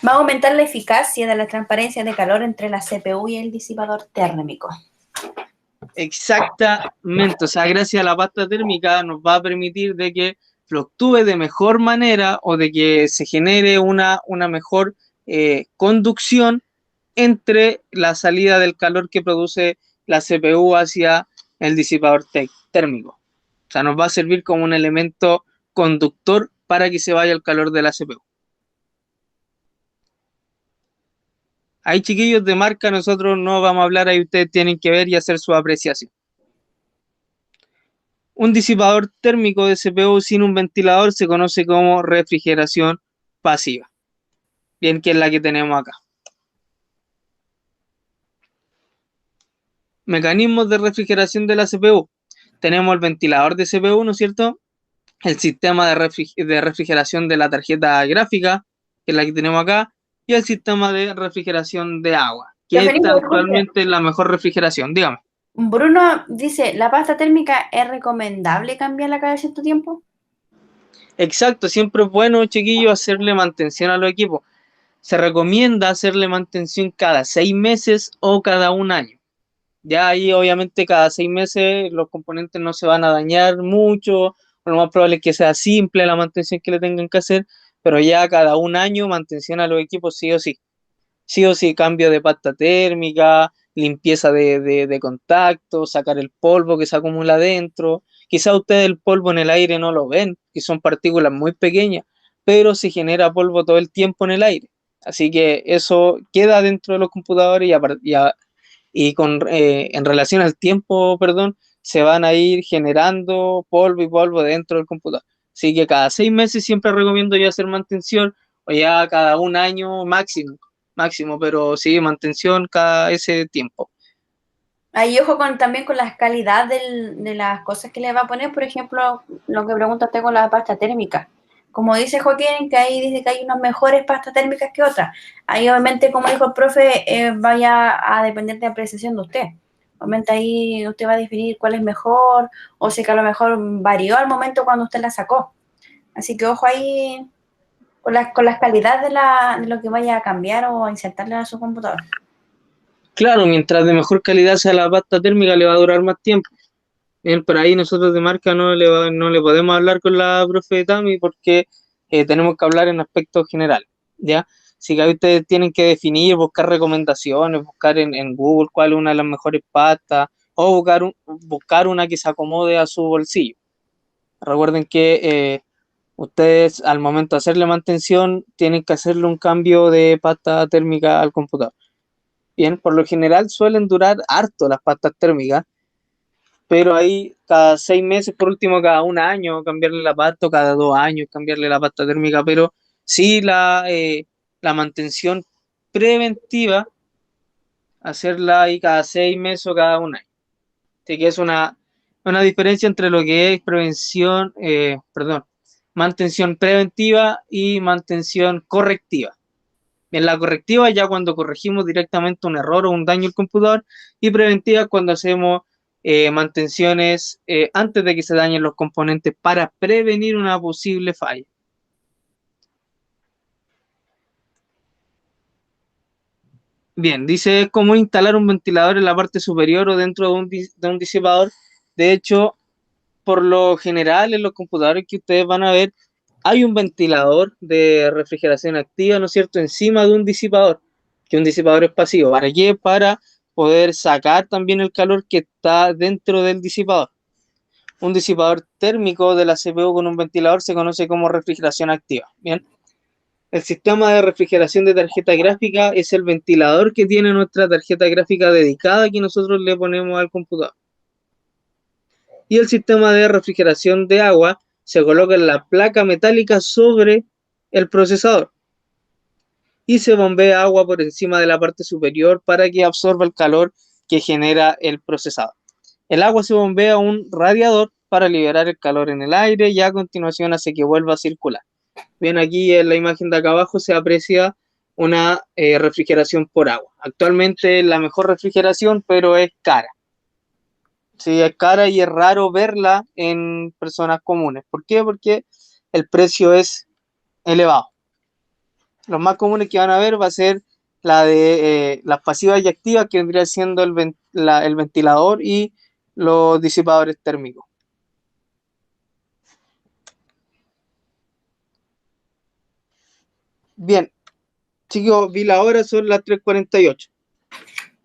Va a aumentar la eficacia de la transparencia de calor entre la CPU y el disipador térmico.
Exactamente, o sea, gracias a la pasta térmica nos va a permitir de que fluctúe de mejor manera o de que se genere una mejor conducción entre la salida del calor que produce la CPU hacia el disipador térmico. O sea, nos va a servir como un elemento conductor para que se vaya el calor de la CPU. Ahí, chiquillos de marca, nosotros no vamos a hablar, ahí ustedes tienen que ver y hacer su apreciación. Un disipador térmico de CPU sin un ventilador se conoce como refrigeración pasiva. Bien, que es la que tenemos acá. Mecanismos de refrigeración de la CPU. Tenemos el ventilador de CPU, ¿no es cierto? El sistema de refrigeración de la tarjeta gráfica, que es la que tenemos acá, y el sistema de refrigeración de agua, que
Profe
esta
Nico, disculpe.
actualmente es la mejor refrigeración, dígame.
Bruno dice, ¿la pasta térmica es recomendable cambiarla cada cierto tiempo?
Exacto, siempre es bueno, chiquillos, hacerle mantención a los equipos. Se recomienda hacerle mantención cada 6 meses o cada un año. Ya ahí obviamente cada 6 meses los componentes no se van a dañar mucho, lo más probable es que sea simple la mantención que le tengan que hacer, pero ya cada un año mantención a los equipos sí o sí. Sí o sí, cambio de pasta térmica, limpieza de contacto, sacar el polvo que se acumula dentro. Quizá ustedes el polvo en el aire no lo ven, que son partículas muy pequeñas, pero se genera polvo todo el tiempo en el aire. Así que eso queda dentro de los computadores en relación al tiempo, perdón, se van a ir generando polvo y polvo dentro del computador. Así que cada 6 meses siempre recomiendo yo hacer mantención o ya cada un año máximo, pero sí, mantención cada ese tiempo.
Ahí ojo también con la calidad de las cosas que le va a poner, por ejemplo, lo que pregunta usted con la pasta térmica. Como dice Joaquín, que ahí dice que hay unas mejores pastas térmicas que otras. Ahí obviamente, como dijo el profe, vaya a depender de la apreciación de usted. Obviamente ahí usted va a definir cuál es mejor, o si que a lo mejor varió al momento cuando usted la sacó. Así que ojo ahí con la calidad de lo que vaya a cambiar o a insertarle a su computador.
Claro, mientras de mejor calidad sea la pasta térmica, le va a durar más tiempo. Bien, por ahí nosotros de marca no le podemos hablar con la profe Tami porque tenemos que hablar en aspectos generales, ¿ya? Así que ahí ustedes tienen que definir, buscar recomendaciones, buscar en Google cuál es una de las mejores pastas o buscar una que se acomode a su bolsillo. Recuerden que ustedes al momento de hacerle mantención tienen que hacerle un cambio de pasta térmica al computador. Bien, por lo general suelen durar harto las pastas térmicas, pero ahí cada 6 meses, por último cada un año, cambiarle la pasta, o cada 2 años cambiarle la pasta térmica, pero sí la mantención preventiva, hacerla ahí cada 6 meses o cada un año. Así que es una diferencia entre lo que es mantención preventiva y mantención correctiva. En la correctiva ya cuando corregimos directamente un error o un daño al computador, y preventiva cuando hacemos mantenciones antes de que se dañen los componentes para prevenir una posible falla. Bien, dice cómo instalar un ventilador en la parte superior o dentro de un disipador. De hecho, por lo general en los computadores que ustedes van a ver, hay un ventilador de refrigeración activa, ¿no es cierto?, encima de un disipador, que un disipador es pasivo. ¿Para qué? Para poder sacar también el calor que está dentro del disipador. Un disipador térmico de la CPU con un ventilador se conoce como refrigeración activa. Bien, el sistema de refrigeración de tarjeta gráfica es el ventilador que tiene nuestra tarjeta gráfica dedicada que nosotros le ponemos al computador. Y el sistema de refrigeración de agua se coloca en la placa metálica sobre el procesador y se bombea agua por encima de la parte superior para que absorba el calor que genera el procesador. El agua se bombea a un radiador para liberar el calor en el aire y a continuación hace que vuelva a circular. Bien, aquí en la imagen de acá abajo se aprecia una refrigeración por agua. Actualmente la mejor refrigeración, pero es cara. Sí, es cara y es raro verla en personas comunes. ¿Por qué? Porque el precio es elevado. Los más comunes que van a ver va a ser la de las pasivas y activas, que vendría siendo el ventilador y los disipadores térmicos. Bien, chicos, vi la hora, son las 3:48.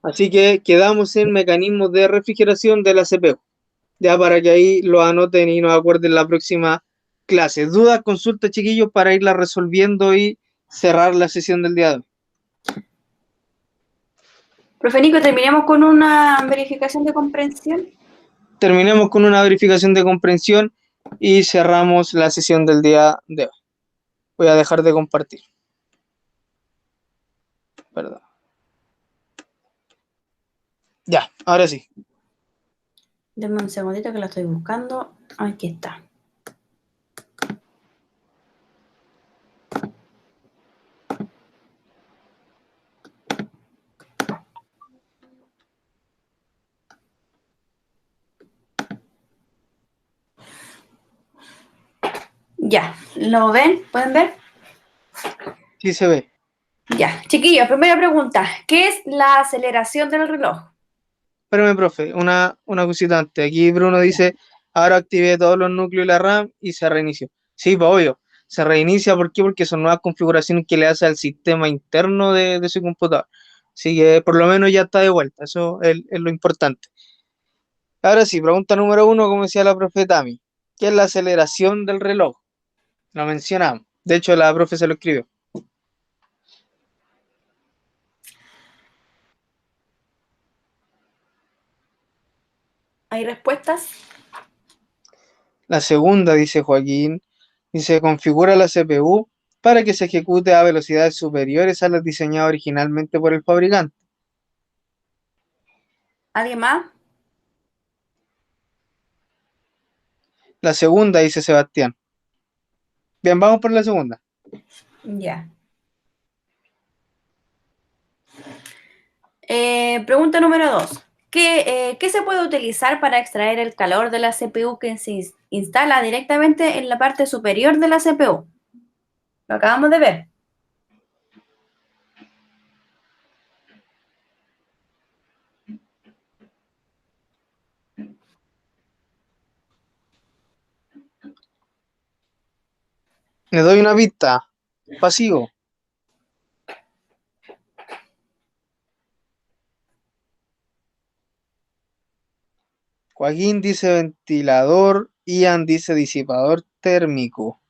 Así que quedamos en mecanismos de refrigeración de la CPU. Ya para que ahí lo anoten y nos acuerden la próxima clase. Dudas, consultas, chiquillos, para irla resolviendo y cerrar la sesión del día de hoy.
Profe Nico, terminemos con una verificación de comprensión.
Terminemos con una verificación de comprensión y cerramos la sesión del día de hoy. Voy a dejar de compartir. Perdón. Ya, ahora sí.
Denme un segundito que la estoy buscando. Aquí está. Ya, ¿lo ven? ¿Pueden ver?
Sí se ve.
Ya, chiquillos, primera pregunta. ¿Qué es la aceleración del reloj?
Espérame, profe, una cosita antes. Aquí Bruno dice, ahora activé todos los núcleos y la RAM y se reinició. Sí, pues obvio, se reinicia. ¿Por qué? Porque son nuevas configuraciones que le hace al sistema interno de su computador. Así que por lo menos ya está de vuelta, eso es lo importante. Ahora sí, pregunta número 1, como decía la profe Tami, ¿qué es la aceleración del reloj? Lo mencionamos. De hecho, la profe se lo escribió.
¿Hay respuestas?
La segunda, dice Joaquín, dice, configura la CPU para que se ejecute a velocidades superiores a las diseñadas originalmente por el fabricante.
¿Alguien más?
La segunda, dice Sebastián. Bien, vamos por la segunda.
Ya. Pregunta número 2. ¿Qué se puede utilizar para extraer el calor de la CPU que se instala directamente en la parte superior de la CPU? Lo acabamos de ver.
Le doy una pista. Pasivo. Joaquín dice ventilador, Ian dice disipador térmico.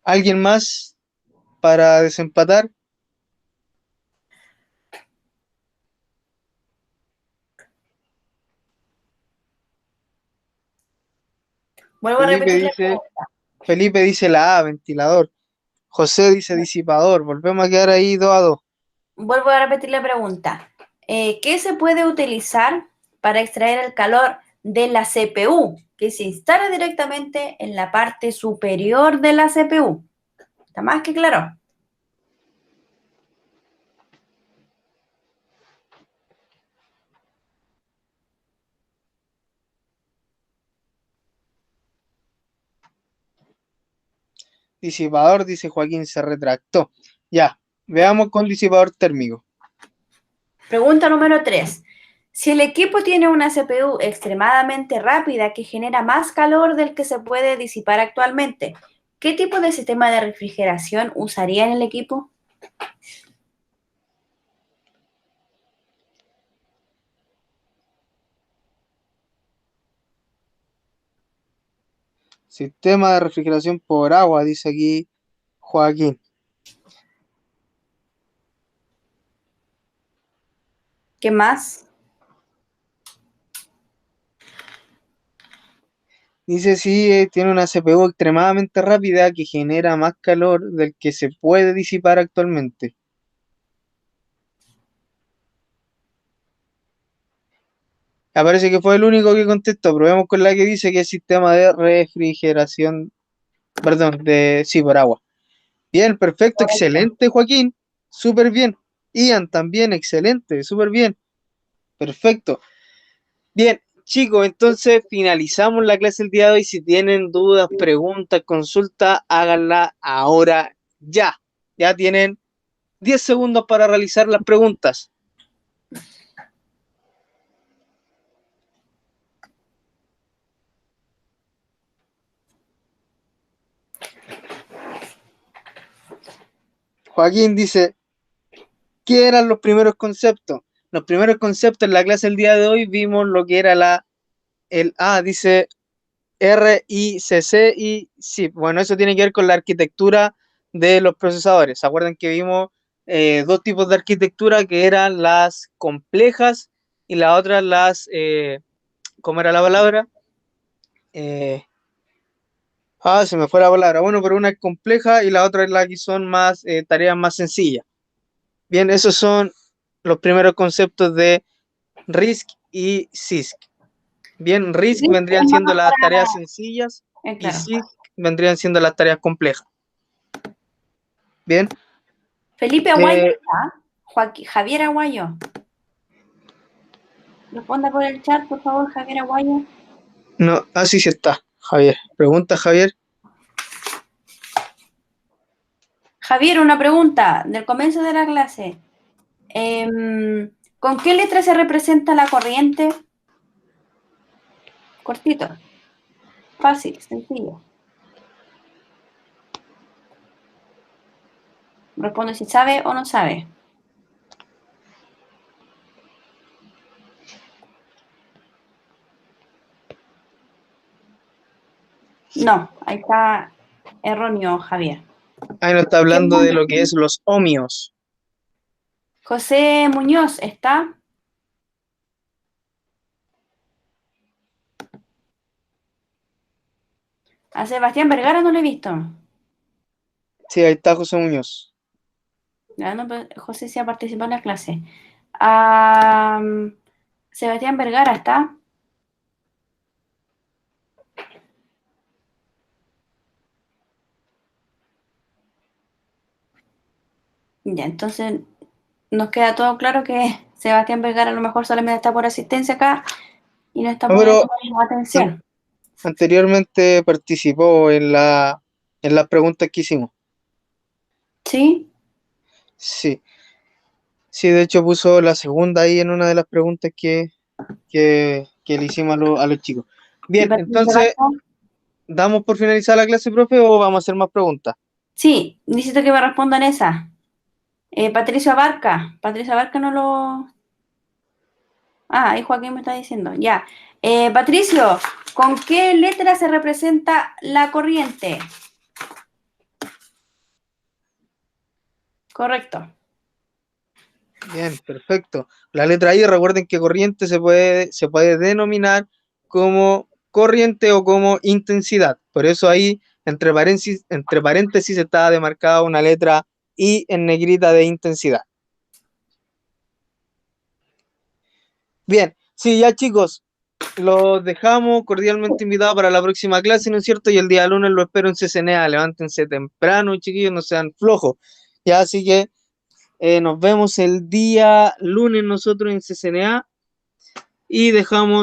¿Alguien más para desempatar?
Vuelvo a repetir la pregunta.
Felipe dice la A, ventilador. José dice disipador. Volvemos a quedar ahí 2-2.
Vuelvo a repetir la pregunta. ¿Qué se puede utilizar para extraer el calor de la CPU que se instala directamente en la parte superior de la CPU? ¿Está más que claro?
Disipador, dice Joaquín, se retractó. Ya, veamos con disipador térmico.
Pregunta número 3. Si el equipo tiene una CPU extremadamente rápida que genera más calor del que se puede disipar actualmente, ¿qué tipo de sistema de refrigeración usaría en el equipo?
Sistema de refrigeración por agua, dice aquí Joaquín.
¿Qué más?
Dice sí, tiene una CPU extremadamente rápida que genera más calor del que se puede disipar actualmente. Parece que fue el único que contestó. Probemos con la que dice que es sistema de refrigeración, perdón, sí, por agua. Bien, perfecto, excelente, Joaquín. Súper bien. Ian también, excelente, súper bien. Perfecto. Bien, chicos, entonces finalizamos la clase el día de hoy. Si tienen dudas, preguntas, consultas, háganla ahora ya. Ya tienen 10 segundos para realizar las preguntas. Joaquín dice, ¿qué eran los primeros conceptos? Los primeros conceptos en la clase del día de hoy vimos lo que era dice RICC y sí, bueno, eso tiene que ver con la arquitectura de los procesadores. ¿Se acuerdan que vimos dos tipos de arquitectura que eran las complejas y la otra ¿cómo era la palabra? Se me fue la palabra. Bueno, pero una es compleja y la otra es la que son más tareas más sencillas. Bien, esos son los primeros conceptos de RISC y CISC. Bien, RISC vendrían siendo las tareas sencillas y
Claro.
CISC vendrían siendo las tareas complejas. Bien.
Felipe Aguayo está. Javier Aguayo. Responda por el chat, por favor, Javier Aguayo.
No, sí está, Javier. Pregunta, Javier.
Javier, una pregunta del comienzo de la clase. ¿Con qué letra se representa la corriente? Cortito. Fácil, sencillo. Responde si sabe o no sabe. No, ahí está erróneo, Javier.
Ahí nos está hablando de lo que es los ohmios.
José Muñoz, ¿está? A Sebastián Vergara no lo he visto.
Sí, ahí está José Muñoz.
Ya, no, José sí ha participado en la clase. Sebastián Vergara, ¿está? Ya, entonces nos queda todo claro que Sebastián Vergara a lo mejor solamente está por asistencia acá y no está poniendo atención.
Anteriormente participó en las preguntas que hicimos.
¿Sí?
Sí, sí, de hecho puso la segunda ahí en una de las preguntas que le hicimos a los chicos.
¿Y
Bien,
Patricia
entonces,
Barca?
¿damos por finalizar la clase, profe, o vamos a hacer más preguntas?
Sí, necesito que me respondan esa. Patricio Barca. Patricia Barca no lo... Ah, ahí Joaquín me está diciendo. Ya. Patricio, ¿con qué letra se representa la corriente? Correcto.
Bien, perfecto. La letra I, recuerden que corriente se puede denominar como corriente o como intensidad. Por eso ahí, entre paréntesis está demarcada una letra I en negrita de intensidad. Bien, sí, ya chicos, los dejamos cordialmente invitados para la próxima clase, ¿no es cierto? Y el día lunes lo espero en CCNA. Levántense temprano, chiquillos, no sean flojos. Ya, así que nos vemos el día lunes nosotros en CCNA y dejamos